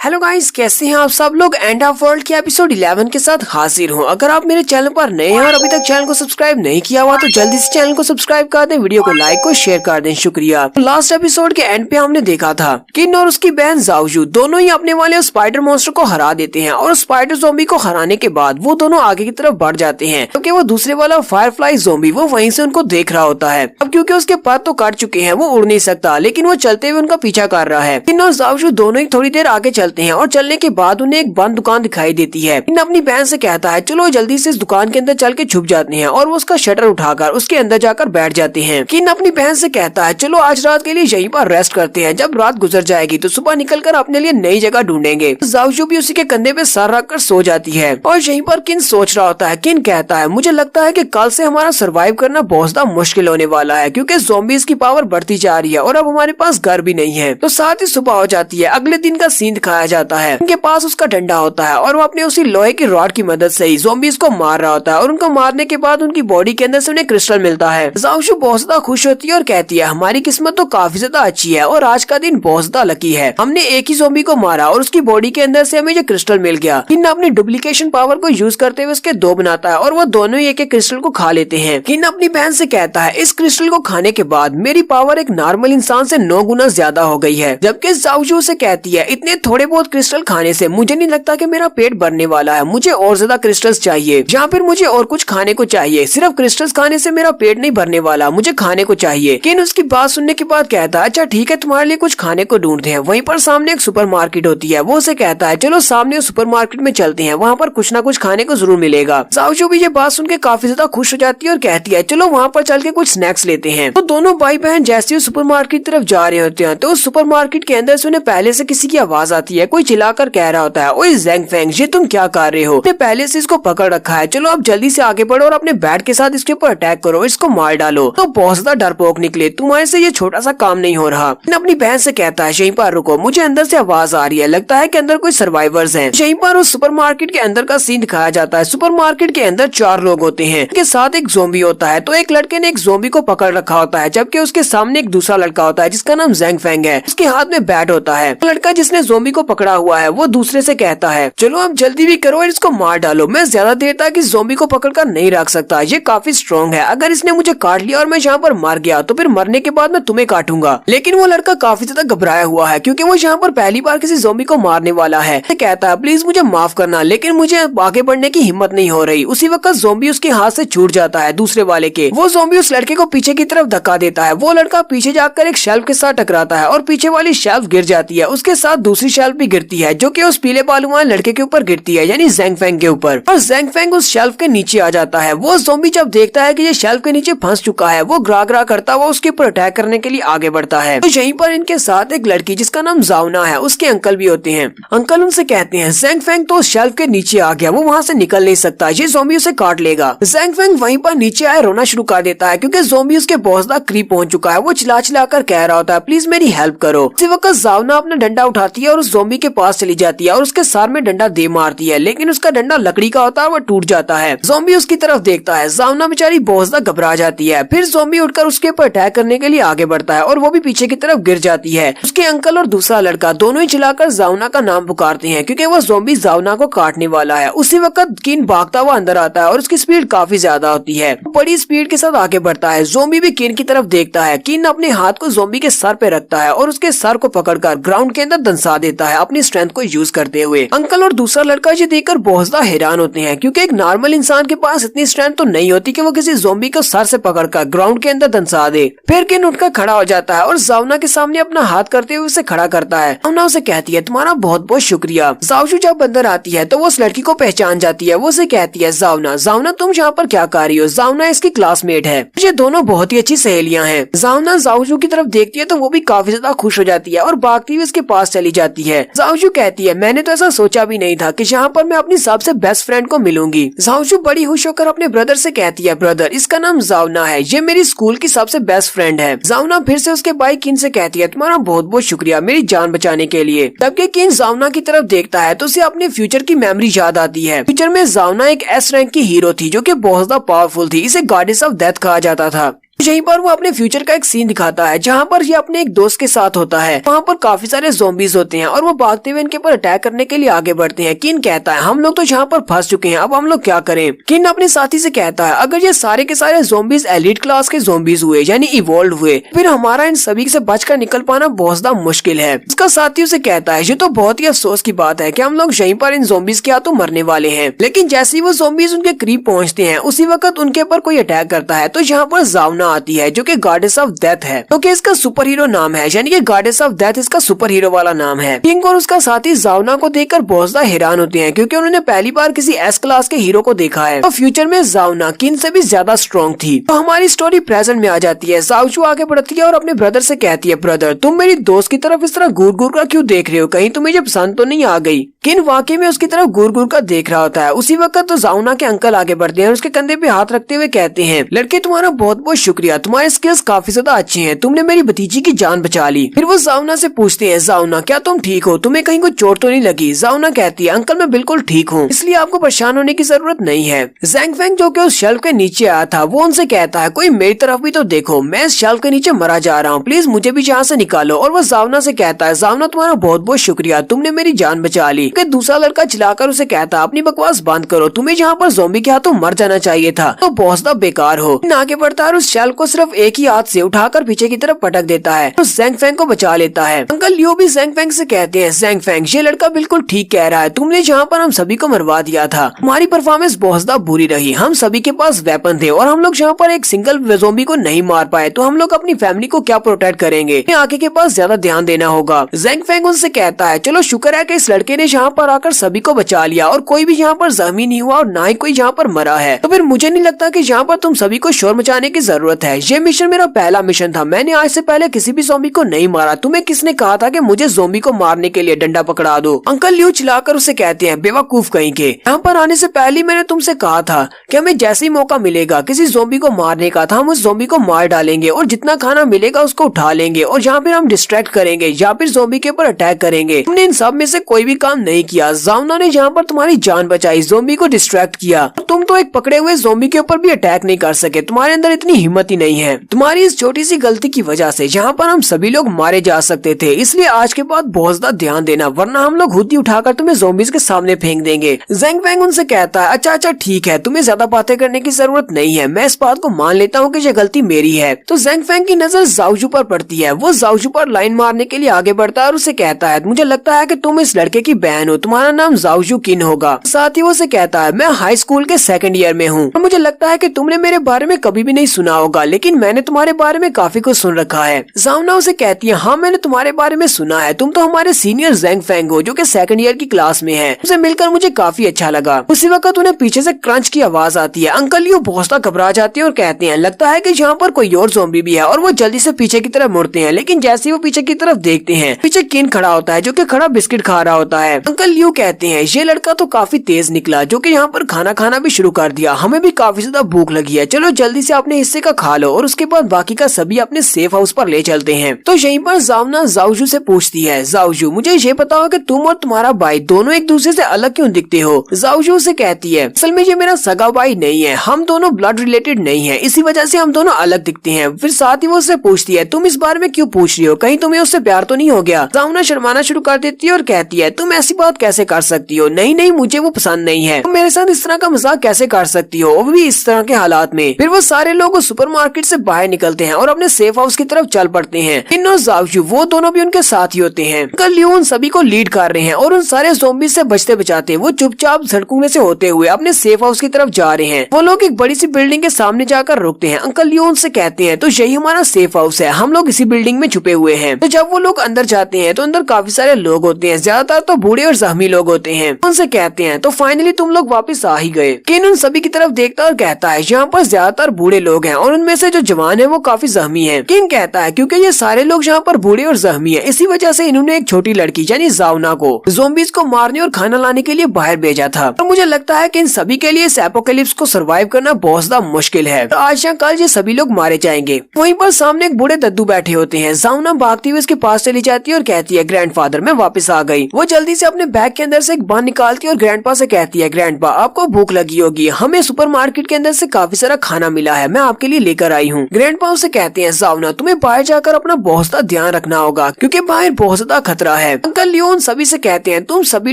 Hello guys, कैसे हैं आप सब लोग। एंड ऑफ वर्ल्ड के एपिसोड 11 के साथ हाजिर हूं। अगर आप मेरे चैनल पर नए हैं और अभी तक चैनल को सब्सक्राइब नहीं किया हुआ तो जल्दी से चैनल को सब्सक्राइब कर दें, वीडियो को लाइक और शेयर कर दें, शुक्रिया। लास्ट एपिसोड के एंड पे हमने देखा था किन और उसकी बहन जाओजू दोनों ही अपने वाले स्पाइडर मॉन्स्टर को हरा देते हैं और स्पाइडर ज़ोंबी को हराने के बाद वो दोनों आगे की तरफ बढ़ जाते हैं क्योंकि वो दूसरे वाला फायरफ्लाई ज़ोंबी वो वहीं से उनको देख रहा होता है। अब क्योंकि उसके पर तो कट चुके हैं, वो उड़ नहीं सकता, लेकिन वो चलते हुए उनका पीछा कर रहा है। किन और जाओजू दोनों ही थोड़ी देर आगे चलते हैं और चलने के बाद उन्हें एक बंद दुकान दिखाई देती है। किन अपनी बहन से कहता है चलो जल्दी से इस दुकान के अंदर चल के छुप जाते हैं और वो उसका शटर उठाकर उसके अंदर जाकर बैठ जाते हैं। किन अपनी बहन से कहता है चलो आज रात के लिए यहीं पर रेस्ट करते हैं, जब रात गुजर जाएगी तो सुबह निकलकर अपने लिए नई जगह ढूंढेंगे। जाओजू भी उसी के कंधे पे सर रख कर सो जाती है और यहीं पर किन सोच रहा होता है। किन कहता है मुझे लगता है कि कल से हमारा सर्वाइव करना बहुत ज्यादा मुश्किल होने वाला है क्योंकि ज़ॉम्बीज़ की पावर बढ़ती जा रही है और अब हमारे पास घर भी नहीं है। तो साथ ही सुबह हो जाती है। अगले दिन का सीन दिखाया जाता है। उनके पास उसका डंडा होता है और वो अपने उसी लोहे की रॉड की मदद से ही ज़ॉम्बीज़ को मार रहा होता है और उनको मारने के बाद उनकी बॉडी के अंदर से उन्हें क्रिस्टल मिलता है। जाओजू बहुत ज्यादा खुश होती है और कहती है हमारी किस्मत तो काफी ज्यादा अच्छी है और आज का दिन बहुत ज्यादा लकी है, हमने एक ही ज़ॉम्बी को मारा और उसकी बॉडी के अंदर से हमें ये क्रिस्टल मिल गया। किन अपनी डुप्लीकेशन पावर को यूज करते हुए उसके दो बनाता है और वो दोनों ही एक एक क्रिस्टल को खा लेते हैं। किन अपनी बहन से कहता है इस क्रिस्टल को खाने के बाद मेरी पावर एक नॉर्मल इंसान से 9 गुना ज्यादा हो गई है, जबकि जाओजू से कहती है इतने थोड़े बहुत क्रिस्टल खाने से मुझे नहीं लगता कि मेरा पेट भरने वाला है, मुझे और ज्यादा क्रिस्टल्स चाहिए या फिर मुझे और कुछ खाने को चाहिए। सिर्फ क्रिस्टल्स खाने से मेरा पेट नहीं भरने वाला, मुझे खाने को चाहिए। किन उसकी बात सुनने के बाद कहता है अच्छा ठीक है, तुम्हारे लिए कुछ खाने को ढूंढते हैं। वहीं पर सामने एक सुपर मार्केट होती है। वो उसे कहता है चलो सामने सुपर मार्केट में चलते हैं, वहाँ पर कुछ ना कुछ खाने को जरूर मिलेगा। जाओजू भी ये बात सुन के काफी ज्यादा खुश हो जाती है और कहती है चलो वहाँ पर चल के कुछ स्नैक्स लेते हैं। तो दोनों भाई बहन जैसे ही सुपर मार्केट की तरफ जा रहे होते हैं तो उस सुपर मार्केट के अंदर से उन्हें पहले से किसी की आवाज आती है। कोई चिल्लाकर कह रहा होता है ओए ज़ेंग फेंग, ये तुम क्या कर रहे हो, पहले से इसको पकड़ रखा है, चलो अब जल्दी से आगे बढ़ो और अपने बैट के साथ इसके ऊपर अटैक करो, इसको मार डालो। तो बहुत ज्यादा डरपोक निकले, तुम्हारे से ये छोटा सा काम नहीं हो रहा। अपनी बहन से कहता है यहीं पर रुको, मुझे अंदर से आवाज आ रही है, लगता है कि अंदर कोई सर्वाइवर्स हैं। यहीं पर उस सुपर मार्केट के अंदर का सीन दिखाया जाता है। सुपर मार्केट के अंदर 4 लोग होते हैं, उनके साथ एक ज़ॉम्बी होता है। तो एक लड़के ने एक ज़ॉम्बी को पकड़ रखा होता है, जबकि उसके सामने एक दूसरा लड़का होता है जिसका नाम ज़ेंग फेंग है, उसके हाथ में बैट होता है। लड़का जिसने ज़ॉम्बी को पकड़ा हुआ है वो दूसरे से कहता है चलो अब जल्दी भी करो और इसको मार डालो, मैं ज्यादा देर तक इस ज़ॉम्बी को पकड़कर नहीं रख सकता, ये काफी स्ट्रॉन्ग है, अगर इसने मुझे काट लिया और मैं यहाँ पर मर गया तो फिर मरने के बाद मैं तुम्हें काटूंगा। लेकिन वो लड़का काफी ज्यादा घबराया हुआ है क्योंकि वो यहाँ पर पहली बार किसी ज़ॉम्बी को मारने वाला है। कहता है प्लीज मुझे माफ करना, लेकिन मुझे आगे बढ़ने की हिम्मत नहीं हो रही। उसी वक्त ज़ॉम्बी उसके हाथ से छूट जाता है दूसरे वाले के। वो ज़ॉम्बी उस लड़के को पीछे की तरफ धक्का देता है। वो लड़का पीछे जाकर एक शेल्फ के साथ टकराता है और पीछे वाली शेल्फ गिर जाती है, उसके साथ दूसरी शेल्फ भी गिरती है जो कि उस पीले बालू वाले लड़के के ऊपर गिरती है, यानी ज़ेंग फेंग के ऊपर। और ज़ेंग फेंग उस शेल्फ के नीचे आ जाता है। वो ज़ॉम्बी जब देखता है कि ये शेल्फ के नीचे फंस चुका है, वो ग्रा करता हुआ उसके ऊपर अटैक करने के लिए आगे बढ़ता है। तो यहीं पर इनके साथ एक लड़की जिसका नाम जाओना है, उसके अंकल भी होते हैं। अंकल उनसे कहते हैं ज़ेंग फेंग तो शेल्फ के नीचे आ गया, वो वहाँ से निकल नहीं सकता, ये ज़ॉम्बी उसे काट लेगा। ज़ेंग फेंग वहीं पर नीचे आए रोना शुरू कर देता है क्योंकि ज़ॉम्बी उसके बहुत ज्यादा करीब पहुंच चुका है। वो चिल्ला कर कह रहा होता है प्लीज मेरी हेल्प करो। उसी वक्त जाओना अपना डंडा उठाती है और उस ज़ॉम्बी के पास चली जाती है और उसके सर में डंडा दे मारती है, लेकिन उसका डंडा लकड़ी का होता है, वो टूट जाता है। ज़ॉम्बी उसकी तरफ देखता है, जाओना बेचारी बहुत ज्यादा घबरा जाती है। फिर ज़ॉम्बी उठकर उसके ऊपर अटैक करने के लिए आगे बढ़ता है और वो भी पीछे की तरफ गिर जाती है। उसके अंकल और दूसरा लड़का दोनों ही चिल्लाकर जाओना का नाम पुकारते हैं क्योंकि वो ज़ॉम्बी जाओना को काटने वाला है। उसी वक्त किन भागता हुआ अंदर आता है और उसकी स्पीड काफी ज्यादा होती है, बड़ी स्पीड के साथ आगे बढ़ता है। ज़ॉम्बी भी किन की तरफ देखता है। किन अपने हाथ को ज़ॉम्बी के सर पे रखता है और उसके सर को पकड़कर ग्राउंड के अंदर दंसा देता है अपनी स्ट्रेंथ को यूज करते हुए। अंकल और दूसरा लड़का ये देखकर बहुत ज्यादा हैरान होते हैं क्योंकि एक नॉर्मल इंसान के पास इतनी स्ट्रेंथ तो नहीं होती कि वो किसी ज़ॉम्बी को सर से पकड़कर ग्राउंड के अंदर दंसा दे। फिर किन उठकर खड़ा हो जाता है और जाओना के सामने अपना हाथ करते हुए उसे खड़ा करता है। जाओना उसे कहती है तुम्हारा बहुत बहुत शुक्रिया। जाओजू जब अंदर आती है तो वो उस लड़की को पहचान जाती है। वो उसे कहती है जाओना तुम यहाँ पर क्या कर रही हो। जाओना इसकी क्लासमेट है, ये दोनों बहुत ही अच्छी सहेलियां हैं। जाओना जाओजू की तरफ देखती है तो वो भी काफी ज्यादा खुश हो जाती है और भागती हुई उसके पास चली जाती है। जाओजू कहती है मैंने तो ऐसा सोचा भी नहीं था कि यहाँ पर मैं अपनी सबसे बेस्ट फ्रेंड को मिलूंगी। जाओजू बड़ी खुश होकर अपने ब्रदर से कहती है ब्रदर इसका नाम जाओना है, ये मेरी स्कूल की सबसे बेस्ट फ्रेंड है। जाओना फिर से उसके भाई किन से कहती है तुम्हारा बहुत बहुत शुक्रिया मेरी जान बचाने के लिए। तब किन जाओना की तरफ देखता है तो उसे अपने फ्यूचर की मेमोरी याद आती है। फ्यूचर में जाओना एक एस रैंक की हीरो थी जो कि बहुत ज्यादा पावरफुल थी, इसे गॉडेस ऑफ डेथ कहा जाता था। यहीं पर वो अपने फ्यूचर का एक सीन दिखाता है जहाँ पर ये अपने एक दोस्त के साथ होता है। वहाँ पर काफी सारे ज़ॉम्बीज होते हैं और वो भागते हुए इनके ऊपर अटैक करने के लिए आगे बढ़ते हैं। किन कहता है हम लोग तो यहाँ पर फंस चुके हैं, अब हम लोग क्या करें। किन अपने साथी से कहता है अगर ये सारे के सारे ज़ॉम्बीज एलीट क्लास के ज़ॉम्बीज हुए यानी इवॉल्व हुए फिर हमारा इन सभी से बचकर निकल पाना बहुत ज्यादा मुश्किल है। उसका साथी उसे कहता है ये तो बहुत ही अफसोस की बात है कि हम लोग यहीं पर इन ज़ॉम्बीज के हाथों मरने वाले हैं। लेकिन जैसे ही वो ज़ॉम्बीज उनके करीब पहुँचते हैं उसी वक्त उनके ऊपर कोई अटैक करता है। तो यहाँ पर जावना आती है जो कि गॉडेस ऑफ डेथ है, क्योंकि इसका सुपर हीरो नाम है, यानी कि गॉडेस ऑफ डेथ इसका सुपर हीरो वाला नाम है। किंग और उसका साथी जावना को देखकर बहुत ज्यादा हैरान होते हैं क्योंकि उन्होंने पहली बार किसी एस क्लास के हीरो को देखा है। तो फ्यूचर में जावना किन से भी ज्यादा स्ट्रॉन्ग थी। तो हमारी स्टोरी प्रेजेंट में आ जाती है। जाओजू आगे बढ़ती है और अपने ब्रदर से कहती है ब्रदर तुम मेरी दोस्त की तरफ इस तरह घूर घूर कर क्यों देख रहे हो, कहीं तुम्हें जब पसंद तो नहीं आ गई। किन वाकई में उसकी तरफ घूर घूर कर देख रहा होता है। उसी वक्त तो जावना के अंकल आगे बढ़ते हैं और उसके कंधे पे हाथ रखते हुए कहते हैं लड़के तुम्हारा बहुत बहुत शुक्रिया, तुम्हारे स्किल्स काफी ज्यादा अच्छे हैं, तुमने मेरी भतीजी की जान बचा ली। फिर वो जावना से पूछते हैं जावना क्या तुम ठीक हो, तुम्हें कहीं कोई चोट तो नहीं लगी। जावना कहती है अंकल मैं बिल्कुल ठीक हूँ, इसलिए आपको परेशान होने की जरूरत नहीं है। जैंग फेंग जो कि उस शेल्फ के नीचे आया था वो उनसे कहता है कोई मेरी तरफ भी तो देखो, मैं इस शेल्फ के नीचे मरा जा रहा हूँ, प्लीज मुझे भी यहाँ से निकालो। और वो जावना से कहता है जावना तुम्हारा बहुत बहुत शुक्रिया, तुमने मेरी जान बचा ली। दूसरा लड़का चिल्लाकर उसे कहता है अपनी बकवास बंद करो, तुम्हें यहाँ पर ज़ॉम्बी के हाथों मर जाना चाहिए था, तो बहुत ज्यादा बेकार हो। आगे बढ़ता है और उस शेल्फ को सिर्फ एक ही हाथ से उठाकर पीछे की तरफ पटक देता है तो जैंग फेंग को बचा लेता है। अंकल लियो भी जैंग फेंग से कहते हैं जैंग फेंग ये लड़का बिल्कुल ठीक कह रहा है, तुमने यहाँ पर हम सभी को मरवा दिया था, हमारी परफॉर्मेंस बहुत ज्यादा बुरी रही, हम सभी के पास वेपन थे और हम लोग यहाँ पर एक सिंगल ज़ॉम्बी को नहीं मार पाए, तो हम लोग अपनी फैमिली को क्या प्रोटेक्ट करेंगे, आगे के पास ज्यादा ध्यान देना होगा। जैंग फेंग उनसे कहता है चलो शुक्र है कि इस लड़के ने यहाँ पर आकर सभी को बचा लिया और कोई भी यहाँ पर जख्मी नहीं हुआ और ना ही कोई यहाँ पर मरा है, तो फिर मुझे नहीं लगता कि यहाँ पर तुम सभी को शोर मचाने की जरूरत है। ये मिशन मेरा पहला मिशन था, मैंने आज से पहले किसी भी ज़ॉम्बी को नहीं मारा, तुम्हें किसने कहा था कि मुझे ज़ॉम्बी को मारने के लिए डंडा पकड़ा दो। अंकल लियो चिल्लाकर उसे कहते हैं बेवकूफ कहीं के, यहाँ पर आने से पहले मैंने तुमसे कहा था कि हमें जैसे ही मौका मिलेगा किसी ज़ॉम्बी को मारने का था हम उस ज़ॉम्बी को मार डालेंगे और जितना खाना मिलेगा उसको उठा लेंगे और यहाँ फिर हम डिस्ट्रैक्ट करेंगे या फिर ज़ॉम्बी के ऊपर अटैक करेंगे। तुमने इन सब में से कोई भी काम नहीं किया, जावना ने यहाँ पर तुम्हारी जान बचाई, ज़ॉम्बी को डिस्ट्रैक्ट किया, तुम तो एक पकड़े हुए ज़ॉम्बी के ऊपर भी अटैक नहीं कर सके, तुम्हारे अंदर इतनी हिम्मत ही नहीं है। तुम्हारी इस छोटी सी गलती की वजह से यहाँ पर हम सभी लोग मारे जा सकते थे, इसलिए आज के बाद बहुत ज्यादा ध्यान देना वरना हम लोग खुद ही उठाकर तुम्हें ज़ॉम्बीज के सामने फेंक देंगे। जैंग फेंग उनसे कहता है अच्छा ठीक है, तुम्हें ज्यादा बातें करने की जरूरत नहीं है, मैं इस बात को मान लेता हूँ कि ये गलती मेरी है। तो जैंग फेंग की नजर जाओजू पर पड़ती है, वो जाओजू पर लाइन मारने के लिए आगे बढ़ता है और उसे कहता है मुझे लगता है कि तुम इस लड़के की बहन हो, तुम्हारा नाम जाओजू किन होगा। साथ ही वो उसे कहता है मैं हाई स्कूल के सेकंड ईयर में हूँ और मुझे लगता है कि तुमने मेरे बारे में कभी भी नहीं सुना होगा, लेकिन मैंने तुम्हारे बारे में काफी कुछ सुन रखा है। जावना उसे कहती है हाँ मैंने तुम्हारे बारे में सुना है, तुम तो हमारे सीनियर जैंग फेंग हो जो कि सेकंड ईयर की क्लास में है, उसे मिलकर मुझे काफी अच्छा लगा। उसी वक्त उन्हें पीछे से क्रंच की आवाज आती है। अंकल लियो बहुत ज्यादा घबरा जाते हैं और कहते हैं लगता है कि यहाँ पर कोई और ज़ॉम्बी भी है और वो जल्दी से पीछे की तरफ मुड़ते हैं, लेकिन जैसे ही वो पीछे की तरफ देखते हैं पीछे किन खड़ा होता है जो कि खड़ा बिस्किट खा रहा होता है। अंकल लियो कहते हैं ये लड़का तो काफी तेज निकला जो कि यहाँ पर खाना खाना भी शुरू कर दिया, हमें भी काफी ज्यादा भूख लगी है, चलो जल्दी से अपने हिस्से का खा लो और उसके बाद बाकी का सभी अपने सेफ हाउस पर ले चलते हैं। तो यहीं पर जावना जाओजू से पूछती है जाओजू मुझे ये बताओ कि तुम और तुम्हारा भाई दोनों एक दूसरे से अलग क्यों दिखते हो। जाओजू से कहती है असल में ये मेरा सगा भाई नहीं है, हम दोनों ब्लड रिलेटेड नहीं है, इसी वजह से हम दोनों अलग दिखते हैं। फिर साथ ही वो उससे पूछती है तुम इस बारे में क्यों पूछ रही हो, कहीं तुम्हें उससे प्यार तो नहीं हो गया। जावना शर्माना शुरू कर देती है और कहती है तुम ऐसी बात कैसे कर सकती हो, नहीं मुझे वो पसंद नहीं है, तुम मेरे साथ इस तरह का मजाक कैसे कर सकती हो, वो भी इस तरह के हालात में। फिर वो सारे लोग सुपरमार्केट से बाहर निकलते हैं और अपने सेफ हाउस की तरफ चल पड़ते हैं। इन और जाओजू वो दोनों भी उनके साथ ही होते हैं। अंकल लियो उन सभी को लीड कर रहे हैं और उन सारे ज़ॉम्बीज़ से बचते बचाते वो चुपचाप सड़कों में से होते हुए अपने सेफ हाउस की तरफ जा रहे हैं। वो लोग एक बड़ी सी बिल्डिंग के सामने जाकर रुकते हैं। अंकल लियो उनसे कहते हैं तो यही हमारा सेफ हाउस है, हम लोग इसी बिल्डिंग में छुपे हुए हैं। तो जब वो लोग अंदर जाते हैं तो अंदर काफी सारे लोग होते हैं, ज्यादातर तो बूढ़े और जख्मी लोग होते हैं। उनसे कहते हैं तो फाइनली तुम लोग वापस आ ही गए। किन उन सभी की तरफ देखता और कहता है यहाँ पर ज्यादातर बूढ़े लोग हैं और उनमें से जो जवान है वो काफी जख्मी है। किन कहता है क्योंकि ये सारे लोग यहाँ पर बूढ़े और जख्मी है, इसी वजह से इन्होंने एक छोटी लड़की यानी जावना को ज़ॉम्बीज़ को मारने और खाना लाने के लिए बाहर भेजा था। और मुझे लगता है कि इन सभी के लिए इस एपोकलिप्स को सरवाइव करना बहुत ज्यादा मुश्किल है, तो आज या कल ये सभी लोग मारे जाएंगे। वहीं पर सामने एक बूढ़े दद्दू बैठे होते हैं। जावना भागती हुई उसके पास चली जाती है और कहती है ग्रैंडफादर मैं वापस आ गई। वो जल्दी से अपने बैग के अंदर से एक बन निकालती है और ग्रैंडपा से कहती है ग्रैंडपा आपको भूख लगी होगी, हमें सुपरमार्केट के अंदर से काफी सारा खाना मिला है, मैं आपके लिए लेकर आई हूँ। ग्रैंडपा उसे कहते हैं जावना तुम्हें बाहर जाकर अपना बहुत ज्यादा ध्यान रखना होगा क्योंकि बाहर बहुत ज्यादा खतरा है। अंकल लियो उन सभी से कहते हैं तुम सभी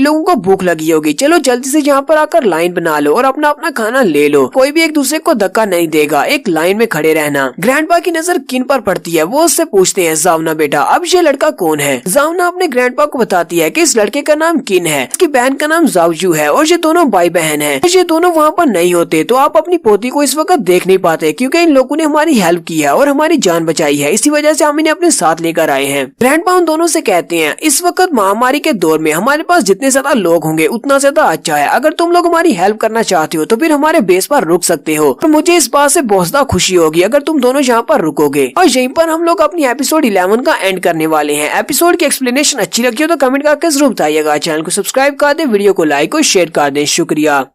लोगों को भूख लगी होगी, चलो जल्दी से यहाँ पर आकर लाइन बना लो और अपना अपना खाना ले लो, कोई भी एक दूसरे को धक्का नहीं देगा, एक लाइन में खड़े रहना। ग्रैंडपा की नजर किन पर पड़ती है, वो उससे पूछते हैं जावना बेटा अब ये लड़का कौन है। जावना अपने ग्रैंडपा को बताती है कि इस लड़के का नाम किन है, इसकी बहन का नाम जावजू है और ये दोनों भाई बहन है। ये दोनों वहाँ पर नहीं होते तो आप अपनी पोती को इस वक्त देख नहीं पाते क्योंकि इन लोगों ने हमारी हेल्प की है और हमारी जान बचाई है, इसी वजह से हम इन्हें अपने साथ लेकर आए हैं। ग्रैंडपा उन दोनों से कहते हैं इस वक्त महामारी के दौर में हमारे पास जितने ज्यादा लोग होंगे उतना ज्यादा अच्छा है, अगर तुम लोग हमारी हेल्प करना चाहते हो तो फिर हमारे बेस पर रुक सकते हो और मुझे इस बात से बहुत ज्यादा खुशी होगी अगर तुम दोनों यहाँ पर रुकोगे। और यहीं पर हम लोग अपनी एपिसोड 11 का एंड करने वाले हैं। एपिसोड की एक्सप्लेनेशन अच्छी लगी हो तो कमेंट करके जरूर बताइएगा, चैनल को सब्सक्राइब कर दे, वीडियो को लाइक और शेयर कर दे, शुक्रिया।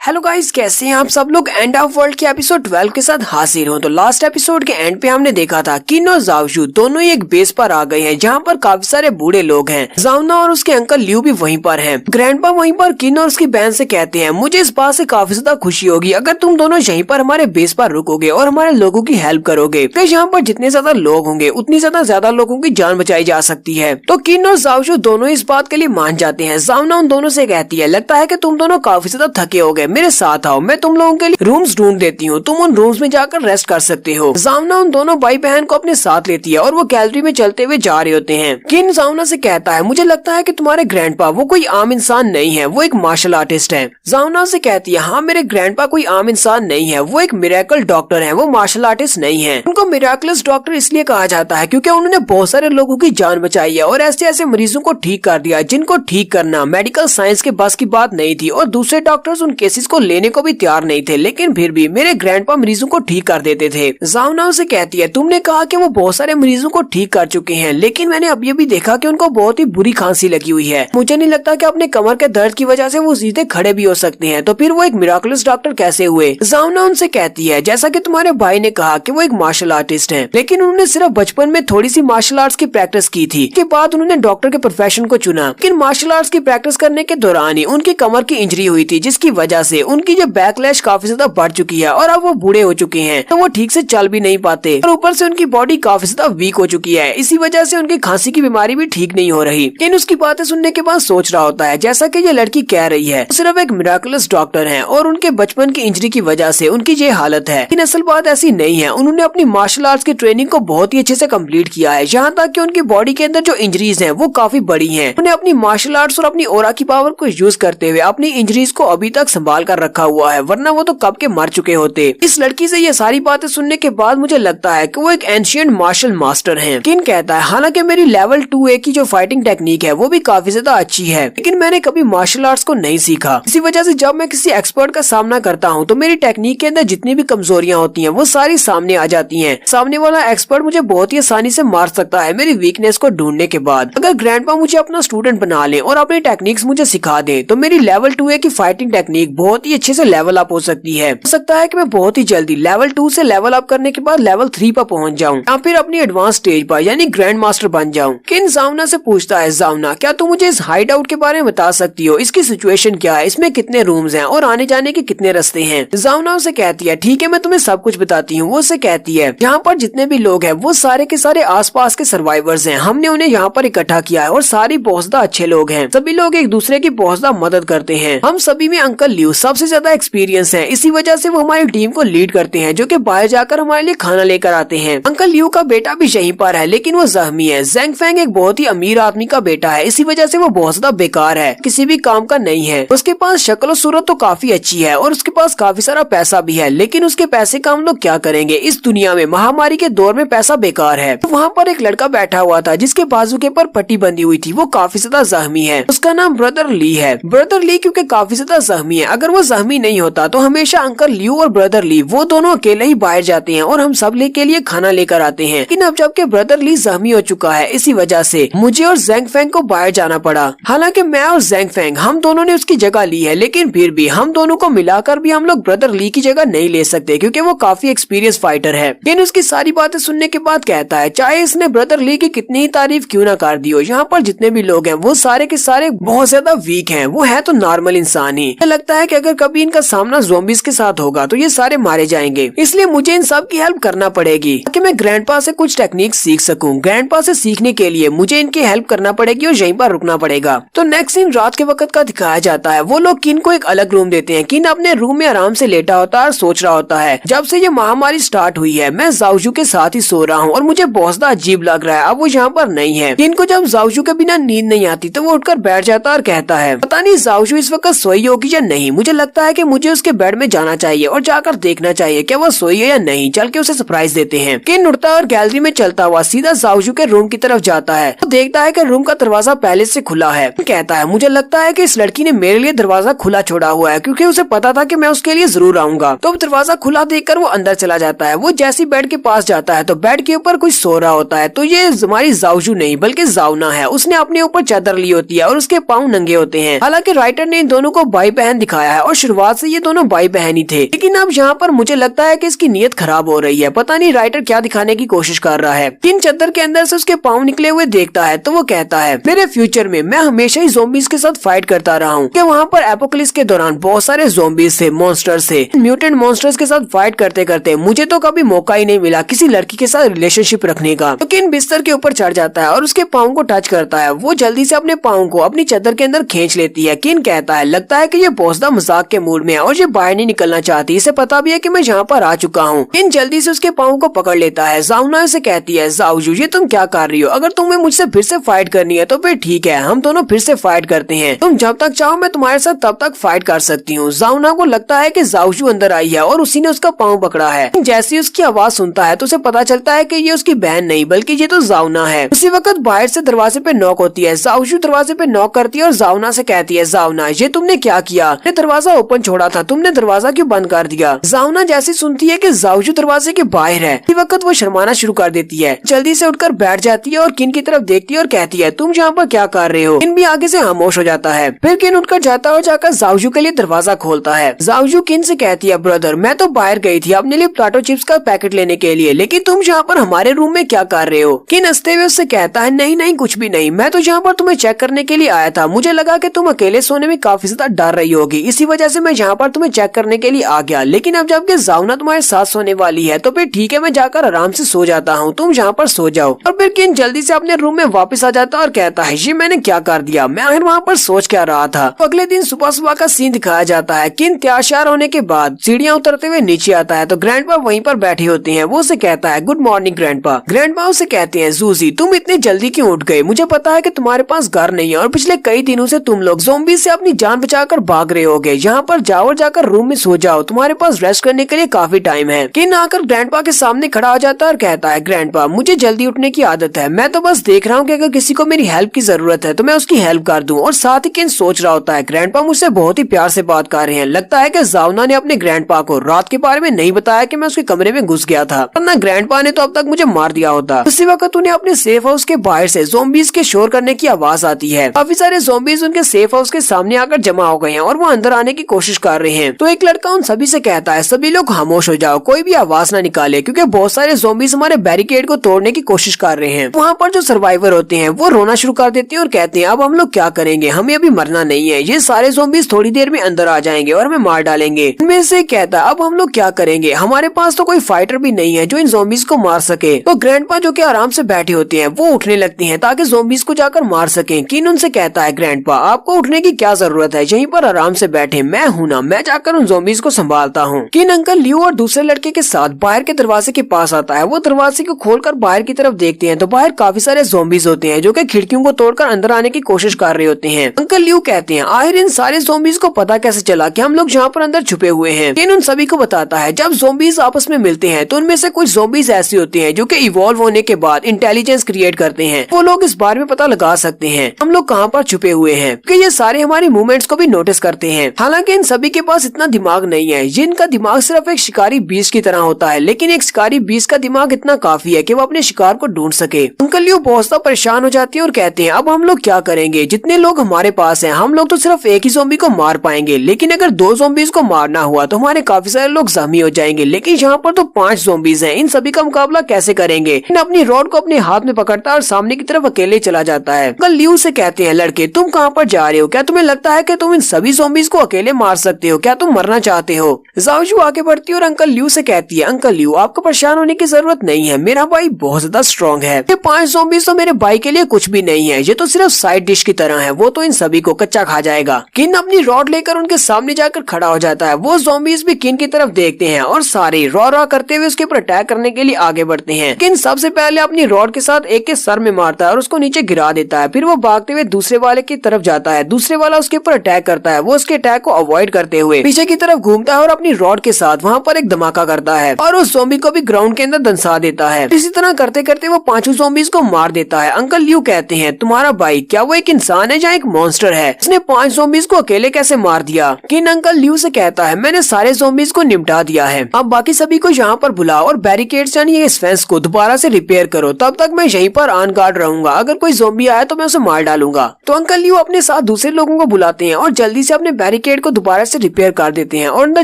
हेलो गाइस, कैसे हैं आप सब लोग। एंड ऑफ वर्ल्ड के एपिसोड 12 के साथ हाजिर हूं। तो लास्ट एपिसोड के एंड पे हमने देखा था किन और जावजू दोनों ही एक बेस पर आ गए हैं जहां पर काफी सारे बूढ़े लोग हैं। जावना और उसके अंकल लियो भी वहीं पर हैं। ग्रैंडपा वहीं पर किन और उसकी बहन से कहते हैं मुझे इस बात से काफी ज्यादा खुशी होगी अगर तुम दोनों यहीं पर हमारे बेस पर रुकोगे और हमारे लोगों की हेल्प करोगे, तो यहाँ पर जितने ज्यादा लोग होंगे उतनी ज्यादा लोगों की जान बचाई जा सकती है। तो किन और जावजू दोनों इस बात के लिए मान जाते हैं। जावना उन दोनों से कहती है लगता है कि तुम दोनों काफी ज्यादा थके हो गए, मेरे साथ आओ, मैं तुम लोगों के लिए रूम्स ढूंढ देती हूँ, तुम उन रूम्स में जाकर रेस्ट कर सकते हो। जावना उन दोनों भाई बहन को अपने साथ लेती है और वो गैलरी में चलते हुए जा रहे होते हैं। किन जावना से कहता है मुझे लगता है कि तुम्हारे ग्रैंडपा वो कोई आम इंसान नहीं है, वो एक मार्शल आर्टिस्ट है। जावना से कहती है हाँ मेरे ग्रैंडपा कोई आम इंसान नहीं है, वो एक मिरेकल डॉक्टर है, वो मार्शल आर्टिस्ट नहीं है। उनको मिरेकलस डॉक्टर इसलिए कहा जाता है क्योंकि उन्होंने बहुत सारे लोगों की जान बचाई है और ऐसे ऐसे मरीजों को ठीक कर दिया जिनको ठीक करना मेडिकल साइंस के बस की बात नहीं थी और दूसरे डॉक्टर्स उन केसेस को लेने को भी तैयार नहीं थे, लेकिन फिर भी मेरे ग्रैंडपा मरीजों को ठीक कर देते थे। जावना से कहती है तुमने कहा कि वो बहुत सारे मरीजों को ठीक कर चुके हैं, लेकिन मैंने अब ये भी देखा कि उनको बहुत ही बुरी खांसी लगी हुई है। मुझे नहीं लगता कि अपने कमर के दर्द की वजह से वो सीधे खड़े भी हो सकते हैं, तो फिर वो एक मिराकुलस डॉक्टर कैसे हुए। जावना उनसे कहती है जैसा कि तुम्हारे भाई ने कहा कि वो एक मार्शल आर्टिस्ट है, लेकिन उन्होंने सिर्फ बचपन में थोड़ी सी मार्शल आर्ट्स की प्रैक्टिस की थी, के बाद उन्होंने डॉक्टर के प्रोफेशन को चुना। लेकिन मार्शल आर्ट्स की प्रैक्टिस करने के दौरान ही उनकी कमर की इंजरी हुई थी, जिसकी वजह से उनकी जो बैकलैश काफी ज्यादा बढ़ चुकी है और अब वो बूढ़े हो चुके हैं, तो वो ठीक से चल भी नहीं पाते और ऊपर से उनकी बॉडी काफी ज्यादा वीक हो चुकी है। इसी वजह से उनकी खांसी की बीमारी भी ठीक नहीं हो रही। लेकिन उसकी बातें सुनने के बाद सोच रहा होता है जैसा कि ये लड़की कह रही है सिर्फ एक मिराकुलस डॉक्टर है और उनके बचपन की इंजरी की वजह से उनकी ये हालत है। लेकिन असल बात ऐसी नहीं है, उन्होंने अपनी मार्शल आर्ट्स की ट्रेनिंग को बहुत ही अच्छे से कम्प्लीट किया है, यहाँ तक कि उनकी बॉडी के अंदर जो इंजरीज है वो काफी बड़ी है। उन्हें अपनी मार्शल आर्ट्स और अपनी ओरा की पावर को यूज करते हुए अपनी इंजरीज को अभी तक संभाल कर रखा हुआ है, वरना वो तो कब के मर चुके होते। इस लड़की से ये सारी बातें सुनने के बाद मुझे लगता है कि वो एक एंशिएंट मार्शल मास्टर हैं। किन कहता है हालांकि मेरी लेवल 2A की जो फाइटिंग टेक्निक है वो भी काफी ज्यादा अच्छी है, लेकिन मैंने कभी मार्शल आर्ट्स को नहीं सीखा। इसी वजह से जब मैं किसी एक्सपर्ट का सामना करता हूँ तो मेरी टेक्निक के अंदर जितनी भी कमजोरियां होती हैं वो सारी सामने आ जाती हैं। सामने वाला एक्सपर्ट मुझे बहुत ही आसानी से मार सकता है मेरी वीकनेस को ढूंढने के बाद। अगर ग्रैंडपा मुझे अपना स्टूडेंट बना ले और अपनी टेक्निक्स मुझे सिखा दे तो मेरी लेवल 2A की फाइटिंग टेक्निक बहुत ही अच्छे से लेवल अप हो सकती है। हो सकता है कि मैं बहुत ही जल्दी लेवल 2 से लेवल अप करने के बाद लेवल 3 पर पहुंच जाऊं या फिर अपनी एडवांस स्टेज पर यानी ग्रैंड मास्टर बन जाऊं। किन जावना से पूछता है जावना क्या तुम मुझे इस हाइड आउट के बारे में बता सकती हो, इसकी सिचुएशन क्या है, इसमें कितने रूम्स हैं और आने जाने के कितने रास्ते हैं। जावना उसे कहती है ठीक है मैं तुम्हें सब कुछ बताती हूँ। वो उसे कहती है यहाँ पर जितने भी लोग हैं वो सारे के सारे आसपास के सर्वाइवर्स हैं, हमने उन्हें यहाँ पर इकट्ठा किया है और सारी बहुत ज्यादा अच्छे लोग हैं, सभी लोग एक दूसरे की बहुत ज्यादा मदद करते हैं। हम सभी में अंकल लियो सबसे ज्यादा एक्सपीरियंस है, इसी वजह से वो हमारी टीम को लीड करते हैं जो कि बाहर जाकर हमारे लिए खाना लेकर आते हैं। अंकल लियो का बेटा भी यहीं पर है लेकिन वो जख्मी है। ज़ेंग फेंग एक बहुत ही अमीर आदमी का बेटा है, इसी वजह से वो बहुत ज्यादा बेकार है, किसी भी काम का नहीं है। उसके पास शक्ल और सूरत तो काफी अच्छी है और उसके पास काफी सारा पैसा भी है, लेकिन उसके पैसे का हम लोग क्या करेंगे, इस दुनिया में महामारी के दौर में पैसा बेकार है। तो वहाँ पर एक लड़का बैठा हुआ था जिसके बाजू के पर पट्टी बंधी हुई थी, वो काफी ज्यादा जख्मी है, उसका नाम ब्रदर ली है। ब्रदर ली क्योंकि काफी ज्यादा जख्मी है, अगर वो जख्मी नहीं होता तो हमेशा अंकल लियो और ब्रदर ली वो दोनों अकेले ही बाहर जाते हैं और हम सब के लिए खाना लेकर आते हैं। लेकिन अब जबकि ब्रदर ली जख्मी हो चुका है, इसी वजह से मुझे और ज़ेंग फेंग को बाहर जाना पड़ा। हालांकि मैं और ज़ेंग फेंग हम दोनों ने उसकी जगह ली है, लेकिन फिर भी हम दोनों को मिलाकर भी हम लोग ब्रदर ली की जगह नहीं ले सकते क्योंकि वो काफी एक्सपीरियंस फाइटर है। लेकिन उसकी सारी बातें सुनने के बाद कहता है चाहे इसने ब्रदर ली की कितनी ही तारीफ क्यों ना कर दी हो, यहाँ पर जितने भी लोग हैं वो सारे के सारे बहुत ज्यादा वीक हैं, वो है तो नॉर्मल इंसान ही। लगता है कि अगर कभी इनका सामना ज़ॉम्बीज के साथ होगा तो ये सारे मारे जाएंगे, इसलिए मुझे इन सब की हेल्प करना पड़ेगी ताकि मैं ग्रैंडपा से कुछ टेक्निक सीख सकूं। ग्रैंडपा से सीखने के लिए मुझे इनकी हेल्प करना पड़ेगी और यहीं पर रुकना पड़ेगा। तो नेक्स्ट सीन रात के वक्त का दिखाया जाता है। वो लोग किन को एक अलग रूम देते हैं। किन अपने रूम में आराम से लेटा होता है और सोच रहा होता है, जब से ये महामारी स्टार्ट हुई है मैं जाओजू के साथ ही सो रहा हूँ और मुझे बहुत ज्यादा अजीब लग रहा है। अब वो यहाँ पर नहीं है। किन को जब जाओजू के बिना नींद नहीं आती तो वो उठकर बैठ जाता और कहता है पता नहीं जाओजू इस वक्त सोई होगी या नहीं, मुझे लगता है कि मुझे उसके बेड में जाना चाहिए और जाकर देखना चाहिए क्या वो सोई है या नहीं। चल के उसे सरप्राइज देते हैं। किन उठता है और गैलरी में चलता हुआ सीधा जाओजू के रूम की तरफ जाता है। तो देखता है कि रूम का दरवाजा पहले से खुला है। कहता है मुझे लगता है कि इस लड़की ने मेरे लिए दरवाजा खुला छोड़ा हुआ है क्योंकि उसे पता था कि मैं उसके लिए जरूर आऊंगा। तो दरवाजा खुला देखकर वो अंदर चला जाता है। वो जैसे बेड के पास जाता है तो बेड के ऊपर कुछ सो रहा होता है। तो ये हमारी जाओजू नहीं बल्कि जाओना है। उसने अपने ऊपर चादर ली होती है और उसके पाँव नंगे होते हैं। हालांकि राइटर ने इन दोनों को भाई बहन दिखाया है और शुरुआत से ये दोनों भाई बहन ही थे, लेकिन अब यहाँ पर मुझे लगता है कि इसकी नीयत खराब हो रही है। पता नहीं राइटर क्या दिखाने की कोशिश कर रहा है। किन चादर के अंदर से उसके पाँव निकले हुए देखता है तो वो कहता है मेरे फ्यूचर में मैं हमेशा ही ज़ॉम्बीज के साथ फाइट करता रहा हूँ कि वहाँ पर एपोकलिप्स के दौरान बहुत सारे ज़ॉम्बीज थे, मॉन्स्टर्स थे। म्यूटेंट मॉन्स्टर्स के साथ फाइट करते करते मुझे तो कभी मौका ही नहीं मिला किसी लड़की के साथ रिलेशनशिप रखने का। तो किन बिस्तर के ऊपर चढ़ जाता है और उसके पाँव को टच करता है। वो जल्दी से अपने पाँव को अपनी चादर के अंदर खींच लेती है। किन कहता है लगता है कि ये बहुत ज्यादा मजाक के मूड में है और ये बाहर नहीं निकलना चाहती। इसे पता भी है कि मैं यहाँ पर आ चुका हूँ। किन जल्दी से उसके पाँव को पकड़ लेता है। जाओना से कहती है जाओजू ये तुम क्या कर रही हो, अगर तुम्हें मुझसे फिर से फाइट करनी है तो फिर ठीक है, हम दोनों फिर से फाइट करते हैं। तुम जब तक चाहो मैं तुम्हारे साथ तब तक फाइट कर सकती हूँ। जाओना को लगता है कि जाओजू अंदर आई है और उसी ने उसका पाँव पकड़ा है। जैसे ही उसकी आवाज सुनता है तो उसे पता चलता है कि ये उसकी बहन नहीं बल्कि ये तो जाओना है। उसी वक्त बाहर से दरवाजे पे नॉक होती है। जाओजू दरवाजे पे नॉक करती है और जाओना से कहती है जाओना ये तुमने क्या किया, ने दरवाजा ओपन छोड़ा था, तुमने दरवाजा क्यों बंद कर दिया। जाओना जैसे सुनती है कि जाओजू दरवाजे के बाहर है इसी वक्त वो शर्माना शुरू कर देती है। जल्दी से उठकर बैठ जाती है और किन की तरफ देखती है और कहती है तुम यहाँ पर क्या कर रहे हो। किन भी आगे से खामोश हो जाता है। फिर किन उठकर जाता है और जाकर जाओजू के लिए दरवाजा खोलता है। जाओजू किन से कहती है ब्रदर मैं तो बाहर गई थी अपने लिए पोटैटो चिप्स का पैकेट लेने के लिए, लेकिन तुम यहाँ पर हमारे रूम में क्या कर रहे हो। किन हंसते हुए उससे कहता है नहीं नहीं कुछ भी नहीं, मैं तो यहाँ पर तुम्हें चेक करने के लिए आया था। मुझे लगा कि तुम अकेले सोने में काफी ज्यादा डर रही होगी, इसी वजह से मैं यहाँ पर तुम्हें चेक करने के लिए आ गया। लेकिन अब जबकि जाओना तुम्हारे साथ सोने वाली है तो फिर ठीक है मैं जाकर आराम से सो जाता हूँ, तुम यहाँ पर सो जाओ। और फिर किन जल्दी से अपने रूम में वापस आ जाता है और कहता है ये मैंने क्या कर दिया, मैं आखिर वहाँ पर सोच क्या रहा था। तो अगले दिन सुबह सुबह का सीन दिखाया जाता है। किन तैयार श्यार होने के बाद सीढ़ियाँ उतरते हुए नीचे आता है तो ग्रैंडपा वहीं पर बैठे होते हैं। वो उसे कहता है गुड मॉर्निंग ग्रैंडपा। ग्रैंडपा उसे कहते हैं जूजी तुम इतने जल्दी क्यों उठ गए, मुझे पता है कि तुम्हारे पास घर नहीं है और पिछले कई दिनों से तुम लोग ज़ॉम्बी से अपनी जान बचाकर भाग रहे होगे। यहाँ पर जाओ और जाकर रूम में सो जाओ, तुम्हारे पास रेस्ट करने के लिए काफी टाइम है। किन आकर ग्रैंडपा के सामने खड़ा हो जाता है और कहता है ग्रैंडपा मुझे जल्दी उठने की आदत है, मैं तो बस देख रहा हूँ कि अगर किसी को मेरी हेल्प की जरूरत है तो मैं उसकी हेल्प कर दूं। और साथ ही किन सोच रहा होता है ग्रैंडपा मुझसे बहुत ही प्यार से बात कर रहे हैं, लगता है कि जाओना ने अपने ग्रैंडपा को रात के बारे में नहीं बताया कि मैं उसके कमरे में घुस गया था, वरना ग्रैंडपा ने तो अब तक मुझे मार दिया होता। उसी वक्त उन्हें अपने सेफ हाउस के बाहर से ज़ॉम्बीज के शोर करने की आवाज आती है। काफी सारे ज़ॉम्बीज उनके सेफ हाउस के सामने आकर जमा हो गए हैं और वो अंदर आने की कोशिश कर रहे हैं। तो एक लड़का उन सभी से कहता है सभी लोग खामोश हो जाओ, कोई भी आवाज ना निकाले क्योंकि बहुत सारे ज़ॉम्बीज हमारे बैरिकेड को तोड़ने की कोशिश कर रहे हैं। वहाँ पर जो सर्वाइवर होते हैं वो रोना शुरू कर देते हैं और कहते हैं अब हम लोग क्या करेंगे, हमें अभी मरना नहीं है, ये सारे ज़ॉम्बीज थोड़ी देर में अंदर आ जाएंगे और हमें मार डालेंगे। इनमें से कहता है अब हम लोग क्या करेंगे, हमारे पास तो कोई फाइटर भी नहीं है जो इन ज़ॉम्बीज को मार सके। तो ग्रैंडपा जो कि आराम से बैठे होते हैं वो उठने लगती हैं ताकि ज़ॉम्बीज को जाकर मार सकें। किन उनसे कहता है ग्रैंडपा आपको उठने की क्या जरूरत है, यहीं पर आराम से बैठे, मैं हूं ना, मैं जाकर उन ज़ॉम्बीज को संभालता हूँ। किन अंकल लियो और दूसरे लड़के के साथ बाहर के दरवाजे के पास आता है। वो दरवाजे को खोलकर बाहर की तरफ देखते हैं तो बाहर काफी सारे ज़ॉम्बीज होते हैं जो कि खिड़कियों को तोड़कर अंदर आने की कोशिश कर रहे होते हैं। अंकल लियो कहते हैं आखिर इन सारे ज़ॉम्बीज को पता कैसे चला कि हम लोग यहाँ पर अंदर छुपे हुए हैं। किन उन सभी को बताता है जब ज़ॉम्बीज आपस में मिलते हैं तो उनमें से कुछ ज़ॉम्बीज ऐसे होते हैं जो कि इवॉल्व होने के बाद इंटेलिजेंस क्रिएट करते हैं। वो लोग इस बारे में पता लगा सकते हैं हम लोग कहाँ पर छुपे हुए हैं क्योंकि ये सारे हमारी मूवमेंट्स को भी नोटिस करते हैं। हालांकि इन सभी के पास इतना दिमाग नहीं है, जिनका दिमाग सिर्फ एक शिकारी बीस की तरह होता है, लेकिन एक शिकारी बीस का दिमाग इतना काफी है कि वो अपने शिकार को ढूंढ सके। अंकल लियो बहुत सा परेशान हो जाती है और कहते हैं अब हम लोग क्या करेंगे, जितने लोग हमारे पास हैं हम लोग तो सिर्फ एक ही ज़ॉम्बी को मार पाएंगे, लेकिन अगर 2 ज़ॉम्बीज को मारना हुआ तो हमारे काफी सारे लोग जख्मी हो जाएंगे, लेकिन यहाँ पर तो 5 ज़ॉम्बीज हैं, इन सभी का मुकाबला कैसे करेंगे। अपनी रॉड को अपने हाथ में पकड़ता है और सामने की तरफ अकेले चला जाता है। अंकल लियो से कहते हैं लड़के तुम कहाँ पर जा रहे हो, क्या तुम्हें लगता है कि तुम इन सभी ज़ॉम्बीज को अकेले मार सकते हो, क्या तुम मरना चाहते हो? जाओजू आगे बढ़ती है और अंकल लियू से कहती है, अंकल लियू आपको परेशान होने की जरूरत नहीं है, मेरा भाई बहुत ज्यादा स्ट्रॉन्ग है। ये 5 ज़ॉम्बीज़ तो मेरे भाई के लिए कुछ भी नहीं है, ये तो सिर्फ साइड डिश की तरह है, वो तो इन सभी को कच्चा खा जाएगा। किन अपनी रॉड लेकर उनके सामने जाकर खड़ा हो जाता है। वो ज़ॉम्बीज़ भी किन की तरफ देखते हैं और सारे रॉ करते हुए उसके ऊपर अटैक करने के लिए आगे बढ़ते हैं। किन सबसे पहले अपनी रॉड के साथ एक के सर में मारता है और उसको नीचे गिरा देता है। फिर वो भागते हुए दूसरे वाले की तरफ जाता है, दूसरे वाला उसके ऊपर अटैक करता है। वो उसके अटैक को अवॉइड करते हुए पीछे की तरफ घूमता है और अपनी रॉड के साथ वहाँ पर एक धमाका करता है और उस ज़ॉम्बी को भी ग्राउंड के अंदर दंसा देता है। इसी तरह करते करते वो 5 ज़ॉम्बीज़ को मार देता है। अंकल लियू कहते हैं, तुम्हारा भाई क्या वो एक इंसान है या एक मॉन्स्टर है? इसने 5 ज़ॉम्बीज़ को अकेले कैसे मार दिया? किन अंकल लियू से कहता है, मैंने सारे ज़ॉम्बीज़ को निपटा दिया है, अब बाकी सभी को यहाँ पर बुलाओ और बैरिकेड्स यानी इस फेंस को दोबारा से रिपेयर करो, तब तक मैं यहीं पर ऑन गार्ड रहूंगा, अगर कोई ज़ॉम्बी आया तो मैं उसे मार डालूंगा। तो अंकल लियू अपने साथ दूसरे लोगों को बुलाते हैं और जल्दी से अपने बैरिकेड को दोबारा से रिपेयर कर देते हैं और अंदर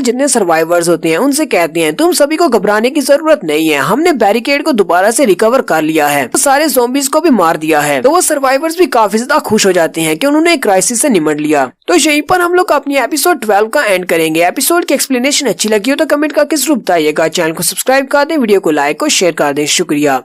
जितने सर्वाइवर्स होते हैं उनसे कहते हैं, तुम सभी को घबराने की जरूरत नहीं है, हमने बैरिकेड को दोबारा से रिकवर कर लिया है, तो सारे ज़ॉम्बीज़ को भी मार दिया है। तो वो सर्वाइवर्स भी काफी ज्यादा खुश हो जाते हैं कि उन्होंने एक क्राइसिस से निपट लिया। तो यहीं पर हम लोग अपनी एपिसोड 12 का एंड करेंगे। एपिसोड की एक्सप्लेनेशन अच्छी लगी हो तो कमेंट करके जरूर बताइएगा। चैनल को सब्सक्राइब कर दें, वीडियो को लाइक और शेयर कर दें। शुक्रिया।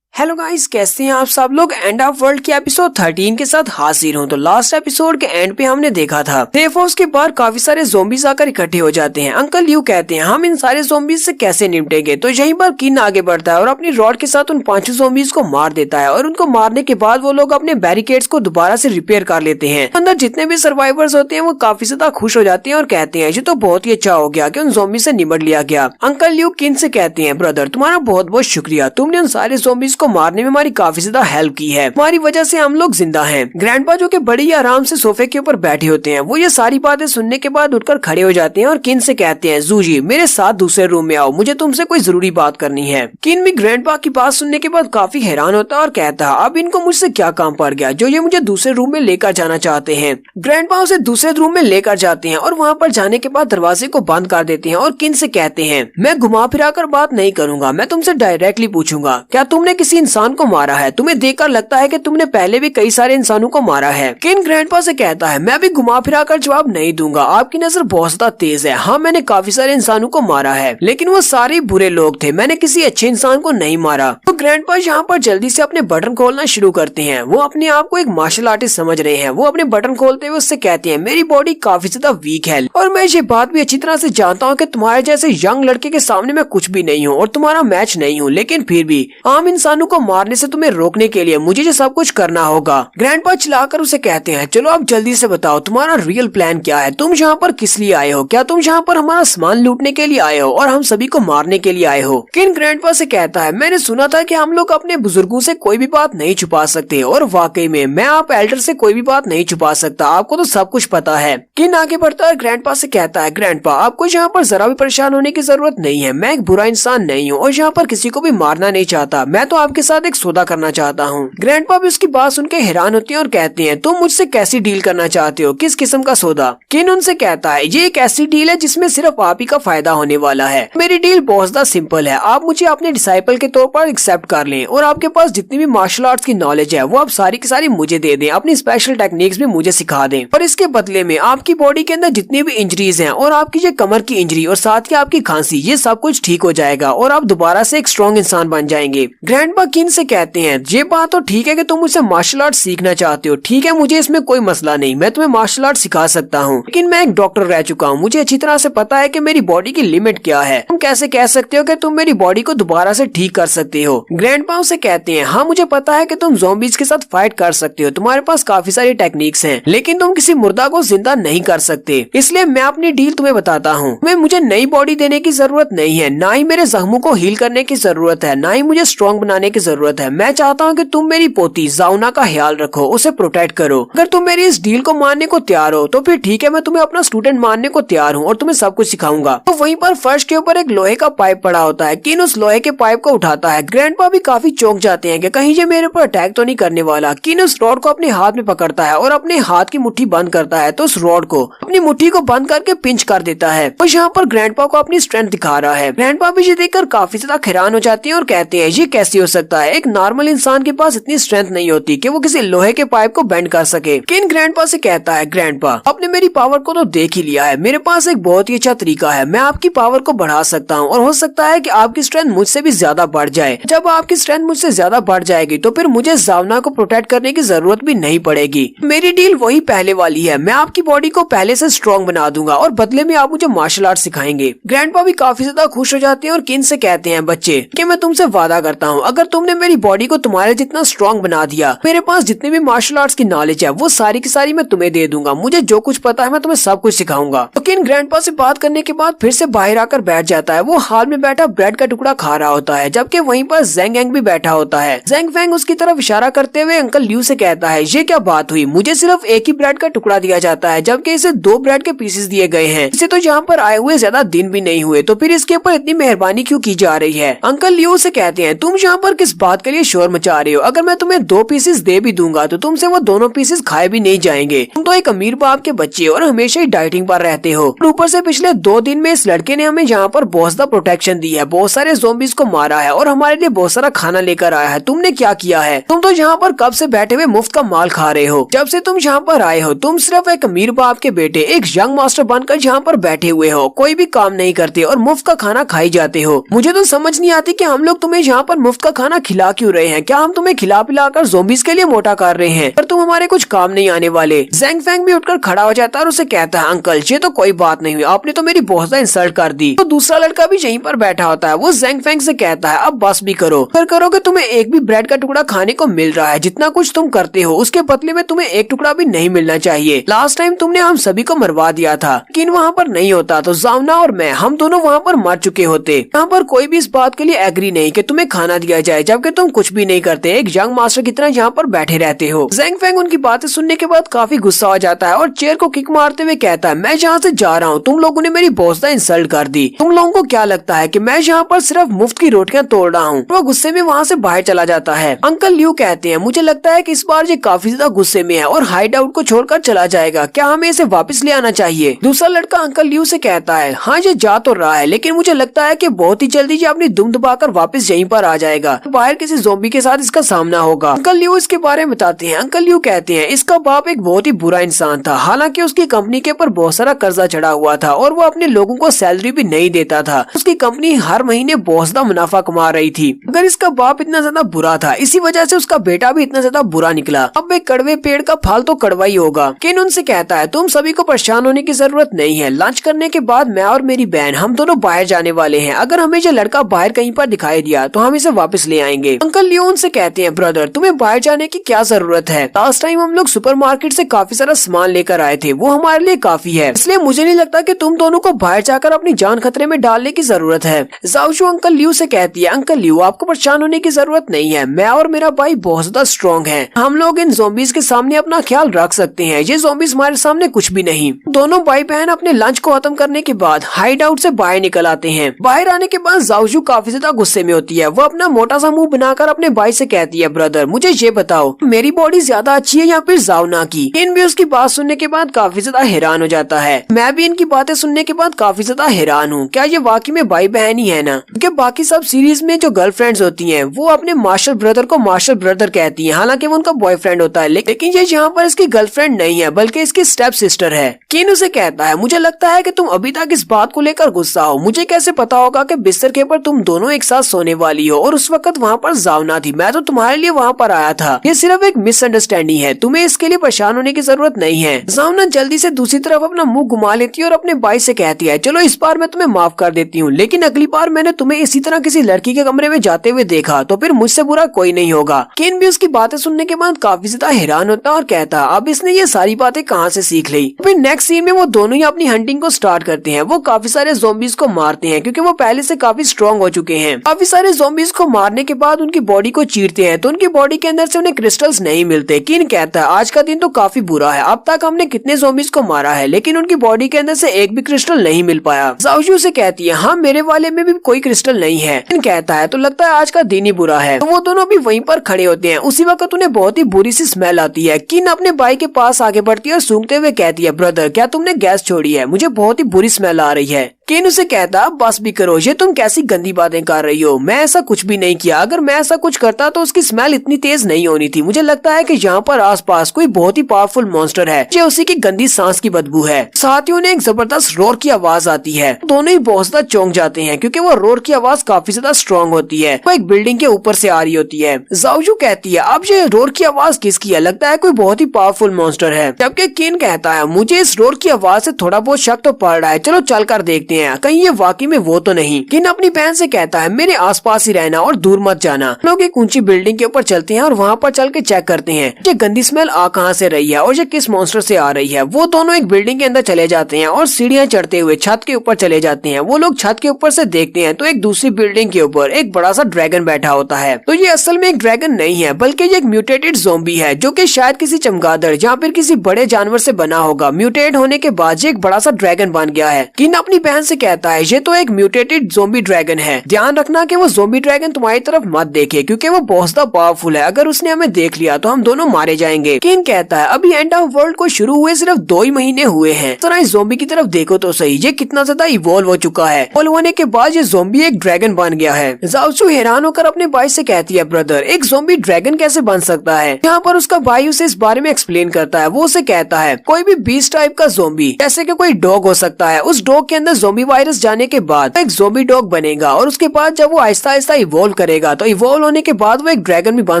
हेलो गाइस, कैसे हैं आप सब लोग? एंड ऑफ वर्ल्ड की एपिसोड 13 के साथ हाजिर हूं। तो लास्ट एपिसोड के एंड पे हमने देखा था सेफ हाउस के बाहर काफी सारे ज़ॉम्बीज़ आकर इकट्ठे हो जाते हैं। अंकल लियू कहते हैं, हम इन सारे ज़ॉम्बीज़ से कैसे निपटेंगे? तो यहीं पर किन आगे बढ़ता है और अपनी रॉड के साथ उन 5 ज़ॉम्बीज़ को मार देता है और उनको मारने के बाद वो लोग अपने बैरिकेड्स को दोबारा से रिपेयर कर लेते हैं। अंदर जितने भी सर्वाइवर्स होते हैं वो काफी ज्यादा खुश हो जाते हैं और कहते हैं, ये तो बहुत ही अच्छा हो गया कि उन ज़ॉम्बी से निपट लिया गया। अंकल लियू किन से कहते हैं, ब्रदर तुम्हारा बहुत बहुत शुक्रिया, तुमने उन सारे ज़ॉम्बीज़ को मारने में हमारी काफी ज्यादा हेल्प की है, तुम्हारी वजह से हम लोग जिंदा हैं। ग्रैंडपा जो कि बड़ी ही आराम से सोफे के ऊपर बैठे होते हैं, वो ये सारी बातें सुनने के बाद उठकर खड़े हो जाते हैं और किन से कहते हैं, जूजी मेरे साथ दूसरे रूम में आओ, मुझे तुमसे कोई जरूरी बात करनी है। किन भी ग्रैंडपा की बात सुनने के बाद काफी हैरान होता है और कहता है, अब इनको मुझसे क्या काम पड़ गया जो ये मुझे दूसरे रूम में लेकर जाना चाहते हैं। ग्रैंडपा उसे दूसरे रूम में लेकर जाते हैं और वहाँ पर जाने के बाद दरवाजे को बंद कर देते हैं और किन से कहते हैं, मैं घुमा फिरा कर बात नहीं करूंगा, मैं तुमसे डायरेक्टली पूछूंगा, क्या तुमने किसी इंसान को मारा है? तुम्हें देखकर लगता है कि तुमने पहले भी कई सारे इंसानों को मारा है। किन ग्रैंडपा से कहता है, मैं भी घुमा फिरा कर जवाब नहीं दूंगा, आपकी नजर बहुत ज्यादा तेज है। हाँ, मैंने काफी सारे इंसानों को मारा है, लेकिन वो सारे बुरे लोग थे, मैंने किसी अच्छे इंसान को नहीं मारा। तो ग्रैंडपा यहाँ पर जल्दी से अपने बटन खोलना शुरू करते हैं। वो अपने आप को एक मार्शल आर्टिस्ट समझ रहे हैं। वो अपने बटन खोलते हुए उससे कहते हैं, मेरी बॉडी काफी ज्यादा वीक है और मैं ये बात भी अच्छी तरह से जानता हूँ कि तुम्हारे जैसे यंग लड़के के सामने मैं कुछ भी नहीं हूँ और तुम्हारा मैच नहीं हूँ, लेकिन फिर भी आम इंसानों को मारने से तुम्हें रोकने के लिए मुझे ये सब कुछ करना होगा। ग्रैंडपा चिल्लाकर उसे कहते हैं, चलो आप जल्दी से बताओ तुम्हारा रियल प्लान क्या है, तुम यहाँ पर किस लिए आए हो? क्या तुम यहाँ पर हमारा सामान लूटने के लिए आए हो और हम सभी को मारने के लिए आए हो? किन ग्रैंडपा से कहता है, मैंने सुना था कि हम लोग अपने बुजुर्गों से कोई भी बात नहीं छुपा सकते और वाकई में मैं आप एल्डर से कोई भी बात नहीं छुपा सकता, आपको तो सब कुछ पता है। किन आगे बढ़ता है ग्रैंडपा से कहता है, ग्रैंडपा आपको यहाँ पर जरा भी परेशान होने की जरूरत नहीं है, मैं एक बुरा इंसान नहीं हूँ और यहाँ पर किसी को भी मारना नहीं चाहता, मैं तो आपके साथ एक सौदा करना चाहता हूँ। ग्रैंडपा भी उसकी बात सुन के हैरान होती हैं और कहते हैं, तुम मुझसे कैसी डील करना चाहते हो, किस किस्म का सौदा? किन उनसे कहता है, ये एक ऐसी डील है जिसमें सिर्फ आप ही का फायदा होने वाला है। मेरी डील बहुत ज्यादा सिंपल है, आप मुझे अपने डिसाइपल के तौर पर एक्सेप्ट कर लें और आपके पास जितनी भी मार्शल आर्ट्स की नॉलेज है वो आप सारी की सारी मुझे दे दें, अपनी स्पेशल टेक्निक्स भी मुझे सिखा दें और इसके बदले में आपकी बॉडी के अंदर जितनी भी इंजरीज हैं और आपकी ये कमर की इंजरी और साथ ही आपकी खांसी, ये सब कुछ ठीक हो जाएगा और आप दोबारा से एक स्ट्रॉन्ग इंसान बन जाएंगे। ग्रैंडपा किन से कहते हैं, ये बात तो ठीक है कि तुम मुझसे मार्शल आर्ट सीखना चाहते हो, ठीक है, मुझे इसमें कोई मसला नहीं, मैं तुम्हें मार्शल आर्ट सिखा सकता हूँ, लेकिन मैं एक डॉक्टर रह चुका हूँ, मुझे अच्छी तरह से पता है कि मेरी बॉडी की लिमिट क्या है। तुम कैसे कह सकते हो कि तुम मेरी बॉडी को दोबारा से ठीक कर सकते हो? ग्रैंडपा उसे कहते हैं, हाँ मुझे पता है कि तुम ज़ॉम्बीज़ के साथ फाइट कर सकते हो, तुम्हारे पास काफी सारी टेक्निक्स हैं, लेकिन तुम किसी मुर्दा को जिंदा नहीं कर सकते, इसलिए मैं अपनी डील तुम्हें बताता हूँ। तुम्हें मुझे नई बॉडी देने की जरूरत नहीं है, ना ही मेरे जख्मों को हील करने की जरूरत है, ना ही मुझे स्ट्रॉन्ग बनाने की जरूरत है। मैं चाहता हूँ कि तुम मेरी पोती जाउना का ख्याल रखो, उसे प्रोटेक्ट करो। अगर तुम मेरी इस डील को मानने को तैयार हो तो फिर ठीक है, मैं तुम्हें अपना स्टूडेंट मानने को तैयार हूँ और तुम्हें सब कुछ सिखाऊंगा। तो वहीं पर फर्श के ऊपर एक लोहे का पाइप पड़ा होता है। किन उस लोहे के पाइप को उठाता है। ग्रैंडपा भी काफी चौंक जाते हैं कि कहीं ये मेरे ऊपर अटैक तो नहीं करने वाला। किन उस रॉड को अपने हाथ में पकड़ता है और अपने हाथ की मुट्ठी बंद करता है, तो उस रॉड को अपनी मुट्ठी को बंद करके पिंच कर देता है और यहाँ पर ग्रैंडपा को अपनी स्ट्रेंथ दिखा रहा है। ग्रैंडपा भी ये देखकर काफी ज्यादा हैरान हो जाते हैं और कहते हैं, ये कैसे हो सकता है, एक नॉर्मल इंसान के पास इतनी स्ट्रेंथ नहीं होती कि वो किसी लोहे के पाइप को बेंड कर सके। किन ग्रैंडपा से कहता है, ग्रैंडपा आपने मेरी पावर को तो देख ही लिया है, मेरे पास एक बहुत ही अच्छा तरीका है, मैं आपकी पावर को बढ़ा सकता हूँ और हो सकता है कि आपकी स्ट्रेंथ मुझसे भी ज्यादा बढ़ जाए। जब आपकी स्ट्रेंथ मुझसे ज्यादा बढ़ जाएगी तो फिर मुझे जावना को प्रोटेक्ट करने की जरूरत भी नहीं पड़ेगी। मेरी डील वही पहले वाली है, मैं आपकी बॉडी को पहले से स्ट्रॉन्ग बना दूंगा और बदले में आप मुझे मार्शल आर्ट सिखाएंगे। ग्रैंडपा भी काफी ज्यादा खुश हो जाते हैं और किन से कहते हैं, बच्चे कि मैं तुमसे वादा करता हूँ, अगर तुमने मेरी बॉडी को तुम्हारे जितना स्ट्रॉन्ग बना दिया, मेरे पास जितने भी मार्शल आर्ट्स की नॉलेज है वो सारी की सारी मैं तुम्हें दे दूंगा, मुझे जो कुछ पता है मैं तुम्हें सब कुछ सिखाऊंगा। तो किन ग्रैंडपा से बात करने के बाद फिर से बाहर आकर बैठ जाता है। वो हाल में बैठा ब्रेड का टुकड़ा खा रहा होता है, जबकि वहीं पर ज़ेंग एंग भी बैठा होता है। ज़ेंग फेंग उसकी तरफ इशारा करते हुए अंकल ल्यू से कहता है, ये क्या बात हुई, मुझे सिर्फ एक ही ब्रेड का टुकड़ा दिया जाता है जबकि इसे 2 ब्रेड के पीसेस दिए गए हैं। इसे तो यहाँ पर आए हुए ज्यादा दिन भी नहीं हुए, तो फिर इसके ऊपर इतनी मेहरबानी क्यों की जा रही है। अंकल ल्यू से कहते हैं, तुम यहाँ पर किस बात के लिए शोर मचा रहे हो, अगर मैं तुम्हें 2 पीसेस दे भी दूंगा तो तुमसे वो दोनों पीसेस खाए भी नहीं जाएंगे। तुम तो एक अमीर बाप के बच्चे हो और हमेशा ही डाइटिंग पर रहते हो। ऊपर से पिछले 2 दिन में इस लड़के ने हमें यहाँ पर बहुत ज्यादा प्रोटेक्शन दी है, बहुत सारे ज़ॉम्बीज़ को मारा है और हमारे लिए बहुत सारा खाना लेकर आया है। तुमने क्या किया है, तुम तो यहाँ पर कब से बैठे हुए मुफ्त का माल खा रहे हो। जब से तुम यहाँ पर आए हो तुम सिर्फ एक अमीर बाप के बेटे, एक यंग मास्टर बनकर यहाँ पर बैठे हुए हो, कोई भी काम नहीं करते और मुफ्त का खाना खाई जाते हो। मुझे तो समझ नहीं आती कि हम लोग तुम्हें यहाँ पर मुफ्त का खाना खिला क्यों रहे हैं। क्या हम तुम्हें खिला पिलाकर ज़ॉम्बीज़ के लिए मोटा कर रहे हैं, पर तुम हमारे कुछ काम नहीं आने वाले। ज़ेंग फेंग भी उठकर खड़ा हो जाता है और उसे कहता है, अंकल ये तो कोई बात नहीं हुई, आपने तो मेरी बहुत ज्यादा इंसल्ट कर दी। तो दूसरा लड़का भी यहीं पर बैठा होता है, वो ज़ेंग फेंग से कहता है, अब बस भी करो, अगर करोगे तुम्हें एक भी ब्रेड का टुकड़ा खाने को मिल रहा है, जितना कुछ तुम करते हो उसके बदले में तुम्हें एक टुकड़ा भी नहीं मिलना चाहिए। लास्ट टाइम तुमने हम सभी को मरवा दिया था, लेकिन वहाँ पर नहीं होता तो जावना और मैं, हम दोनों वहाँ पर मर चुके होते। यहाँ पर कोई भी इस बात के लिए एग्री नहीं कि तुम्हें खाना दिया जाए, जबकि तुम कुछ भी नहीं करते, एक यंग मास्टर की तरह यहाँ पर बैठे रहते हो। ज़ेंग फेंग उनकी बातें सुनने के बाद काफी गुस्सा हो जाता है और चेयर को किक मारते हुए कहता है, मैं यहाँ से जा रहा हूँ, तुम लोगों ने मेरी बहुत ज्यादा इंसल्ट कर दी। तुम लोगों को क्या लगता है कि मैं यहाँ पर सिर्फ मुफ्त की रोटियां तोड़ रहा हूँ। वो गुस्से में वहाँ से बाहर चला जाता है। अंकल ल्यू कहते हैं, मुझे लगता है कि इस बार ये काफी ज्यादा गुस्से में है और हाइड आउट को छोड़कर चला जाएगा, क्या हमें इसे वापस ले आना चाहिए। दूसरा लड़का अंकल ल्यू से कहता है, हाँ ये जा तो रहा है, लेकिन मुझे लगता है कि बहुत ही जल्दी ये अपनी दुम दबाकर वापस यहीं पर आ जाएगा, बाहर किसी ज़ॉम्बी के साथ इसका सामना होगा। अंकल ल्यू इसके बारे में बताते हैं। अंकल ल्यू कहते हैं, इसका बाप एक बहुत ही बुरा इंसान था, हालांकि उसकी कंपनी के ऊपर बहुत सारा कर्जा चढ़ा हुआ था और वो अपने लोगों को सैलरी भी नहीं देता था। उसकी कंपनी हर महीने बहुत ज्यादा मुनाफा कमा रही थी। अगर इसका बाप इतना ज्यादा बुरा था, इसी वजह से उसका बेटा भी इतना ज्यादा बुरा निकला। अब एक कड़वे पेड़ का फल तो कड़वा ही होगा। किन उनसे कहता है, तुम सभी को परेशान होने की जरूरत नहीं है, लंच करने के बाद मैं और मेरी बहन हम दोनों बाहर जाने वाले हैं, अगर हमें ये लड़का बाहर कहीं पर दिखाई दिया तो हम इसे वापस ले आएंगे। अंकल ल्यू उनसे कहते हैं, ब्रदर तुम्हें बाहर जाने की क्या जरूरत है, लास्ट टाइम हम लोग सुपरमार्केट से काफी सारा सामान लेकर आए थे, वो हमारे लिए काफी है, इसलिए मुझे नहीं लगता कि तुम दोनों को बाहर जाकर अपनी जान खतरे में डालने की जरूरत है। जाओशू अंकल ल्यू से कहती है, अंकल ल्यू आपको परेशान होने की जरूरत नहीं है, मैं और मेरा भाई बहुत ज्यादा स्ट्रॉन्ग है, हम लोग इन ज़ॉम्बीज़ के सामने अपना ख्याल रख सकते हैं, ये ज़ॉम्बीज़ हमारे सामने कुछ भी नहीं। दोनों भाई बहन अपने लंच को खत्म करने के बाद हाइड आउट से बाहर निकल आते हैं। बाहर आने के बाद जाओशू काफी ज्यादा गुस्से में होती है, वो अपना मोटा सा मुंह बनाकर अपने भाई से कहती है, ब्रदर मुझे ये बताओ मेरी बॉडी ज्यादा अच्छी है या फिर जावना की। इन भी उसकी बात सुनने के बाद काफी ज्यादा हैरान हो जाता है। मैं भी इनकी बातें सुनने के बाद काफी ज्यादा हैरान हूँ, क्या ये वाकई में भाई बहन ही है ना, क्योंकि बाकी सब सीरीज में जो गर्लफ्रेंड्स होती हैं वो अपने मार्शल ब्रदर को मार्शल ब्रदर कहती हैं, हालांकि वो उनका बॉयफ्रेंड होता है, लेकिन ये यहाँ पर इसकी गर्लफ्रेंड नहीं है बल्कि इसकी स्टेप सिस्टर है। किन उसे कहता है, मुझे लगता है कि तुम अभी तक इस बात को लेकर गुस्सा हो, मुझे कैसे पता होगा कि बिस्तर के ऊपर तुम दोनों एक साथ सोने वाली हो और उस वक्त वहाँ पर जावना थी, मैं तो तुम्हारे लिए वहाँ पर आया था, ये सिर्फ एक मिसअंडरस्टैंडिंग है, तुम्हें इसके लिए परेशान होने की जरूरत नहीं है। जावना जल्दी से दूसरी तरफ अपना मुंह घुमा लेती है और अपने भाई से कहती है, चलो इस बार मैं तुम्हें माफ कर देती हूँ, लेकिन अगली बार मैंने तुम्हें इसी तरह किसी लड़की के कमरे में जाते हुए देखा तो फिर मुझसे बुरा कोई नहीं होगा। किन भी उसकी बातें सुनने के बाद काफी ज्यादा हैरान होता और कहता, अब इसने ये सारी बातें कहाँ से सीख ली। फिर नेक्स्ट सीन में वो दोनों ही अपनी हंटिंग को स्टार्ट करते हैं। वो काफी सारे ज़ॉम्बीज़ को मारते हैं क्योंकि वो पहले से काफी स्ट्रॉन्ग हो चुके हैं। काफी सारे ज़ॉम्बीज़ को मारने के बाद उनकी बॉडी को चीरते हैं तो उनकी बॉडी के अंदर से उन्हें क्रिस्टल्स नहीं मिलते। किन कहता है, आज का दिन तो काफी बुरा है, अब तक हमने कितने ज़ॉम्बीज़ को मारा है लेकिन उनकी बॉडी के अंदर से एक भी क्रिस्टल नहीं मिल पाया। जाओशू से कहती है, हाँ मेरे वाले में भी कोई क्रिस्टल नहीं है। किन कहता है, तो लगता है आज का दिन ही बुरा है। तो वो दोनों भी वहीं पर खड़े होते हैं। उसी वक्त उन्हें बहुत ही बुरी सी स्मेल आती है। किन अपने भाई के पास आगे बढ़ती है और सूंघते हुए कहती है, ब्रदर क्या तुमने गैस छोड़ी है, मुझे बहुत ही बुरी स्मेल आ रही है। केन उसे कहता बस भी करो, ये तुम कैसी गंदी बातें कर रही हो, मैं ऐसा कुछ भी नहीं किया, अगर मैं ऐसा कुछ करता तो उसकी स्मेल इतनी तेज नहीं होनी थी, मुझे लगता है कि यहाँ पर आसपास कोई बहुत ही पावरफुल मॉन्स्टर है, जो उसी की गंदी सांस की बदबू है। साथ ही उन्हें एक जबरदस्त रोर की आवाज आती है, दोनों ही बहुत ज्यादा चौंक जाते हैं क्योंकि वो रोर की आवाज काफी ज्यादा स्ट्रॉन्ग होती है, वो एक बिल्डिंग के ऊपर से आ रही होती है। जाओजू कहती है अब ये रोर की आवाज किसकी है, लगता है कोई बहुत ही पावरफुल मॉन्स्टर है, जबकि केन कहता है मुझे इस रोर की आवाज से थोड़ा बहुत शक तो पड़ रहा है, चलो चल कर देखते हैं कहीं ये वाकई में वो तो नहीं। केन अपनी बहन से कहता है मेरे आसपास ही रहना और दूर मत जाना। लोग एक ऊंची बिल्डिंग के ऊपर चलते हैं और वहाँ पर चल के चेक करते हैं ये गंदी स्मेल आ कहाँ से रही है और ये किस मॉन्स्टर से आ रही है। वो दोनों एक बिल्डिंग के अंदर चले जाते हैं और सीढ़ियाँ चढ़ते हुए छत के ऊपर चले जाते हैं। वो लोग छत के ऊपर से देखते हैं तो एक दूसरी बिल्डिंग के ऊपर एक बड़ा सा ड्रैगन बैठा होता है। तो ये असल में एक ड्रैगन नहीं है बल्कि ये एक म्यूटेटेड ज़ॉम्बी है, जो कि शायद किसी चमगादड़ या फिर किसी बड़े जानवर से बना होगा। म्यूटेट होने के बाद ये एक बड़ा सा ड्रैगन बन गया है। किन अपनी बहन से कहता है ये तो एक म्यूटेटेड ज़ॉम्बी ड्रैगन है, ध्यान रखना कि वो ज़ॉम्बी ड्रैगन तुम्हारी तरफ मत देखे क्योंकि वो बहुत ज्यादा पावरफुल है, अगर उसने हमें देख लिया तो हम दोनों मारे जाएंगे। किन कहता है अभी एंड ऑफ वर्ल्ड को शुरू हुए सिर्फ 2 ही महीने हुए हैं, तो इस ज़ॉम्बी की तरफ देखो तो सही, ये कितना ज्यादा इवॉल्व हो चुका है। इवॉल्व होने के बाद ये ज़ॉम्बी एक ड्रैगन बन गया है। जाओजू हैरान होकर अपने भाई से कहती है ब्रदर एक ज़ॉम्बी ड्रैगन कैसे बन सकता है। यहाँ पर उसका भाई उसे इस बारे में एक्सप्लेन करता है। वो उसे कहता है कोई भी बीस्ट टाइप का ज़ॉम्बी, जैसे कि कोई डॉग हो सकता है, उस डॉग के अंदर ज़ॉम्बी वायरस जाने के बाद एक ज़ॉम्बी डॉग बनेगा और उसके बाद जब वो आहिस्ता आहिस्ता इवॉल्व करेगा तो इवॉल्व होने के बाद वो एक ड्रैगन भी बन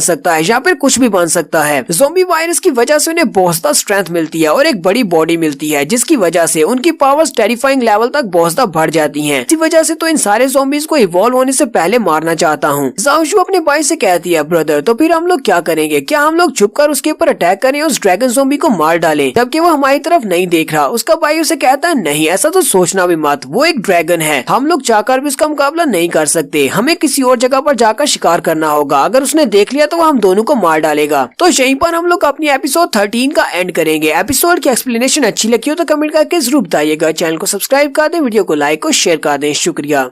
सकता है या फिर कुछ भी बन सकता है। ज़ॉम्बी वायरस की वजह से उन्हें बहुत ज्यादा स्ट्रेंथ मिलती है और एक बड़ी बॉडी मिलती है, जिसकी वजह से उनकी पावर्स टेरिफाइंग लेवल तक बहुत ज्यादा बढ़ जाती हैं। इसी वजह से तो इन सारे ज़ॉम्बीज को इवॉल्व होने से पहले मारना चाहता हूँ। जाओजू अपने भाई से कहती है ब्रदर तो फिर हम लोग क्या करेंगे, क्या हम लोग छुपकर उसके ऊपर अटैक करें और उस ड्रैगन ज़ॉम्बी को मार डालें जबकि वो हमारी तरफ नहीं देख रहा। उसका भाई उसे कहता है नहीं ऐसा तो सोचना भी मत, वो एक ड्रैगन है, हम लोग चाहकर भी उसका मुकाबला नहीं कर सकते, हमें किसी और जगह पर जाकर शिकार करना होगा, अगर उसने देख लिया तो वो हम दोनों को मार डालेगा। तो यहीं पर हम लोग अपनी एपिसोड 13 का एंड करेंगे। एपिसोड की एक्सप्लेनेशन अच्छी लगी हो तो कमेंट करके जरूर बताइएगा। चैनल को सब्सक्राइब कर दें, वीडियो को लाइक और शेयर कर दें। शुक्रिया।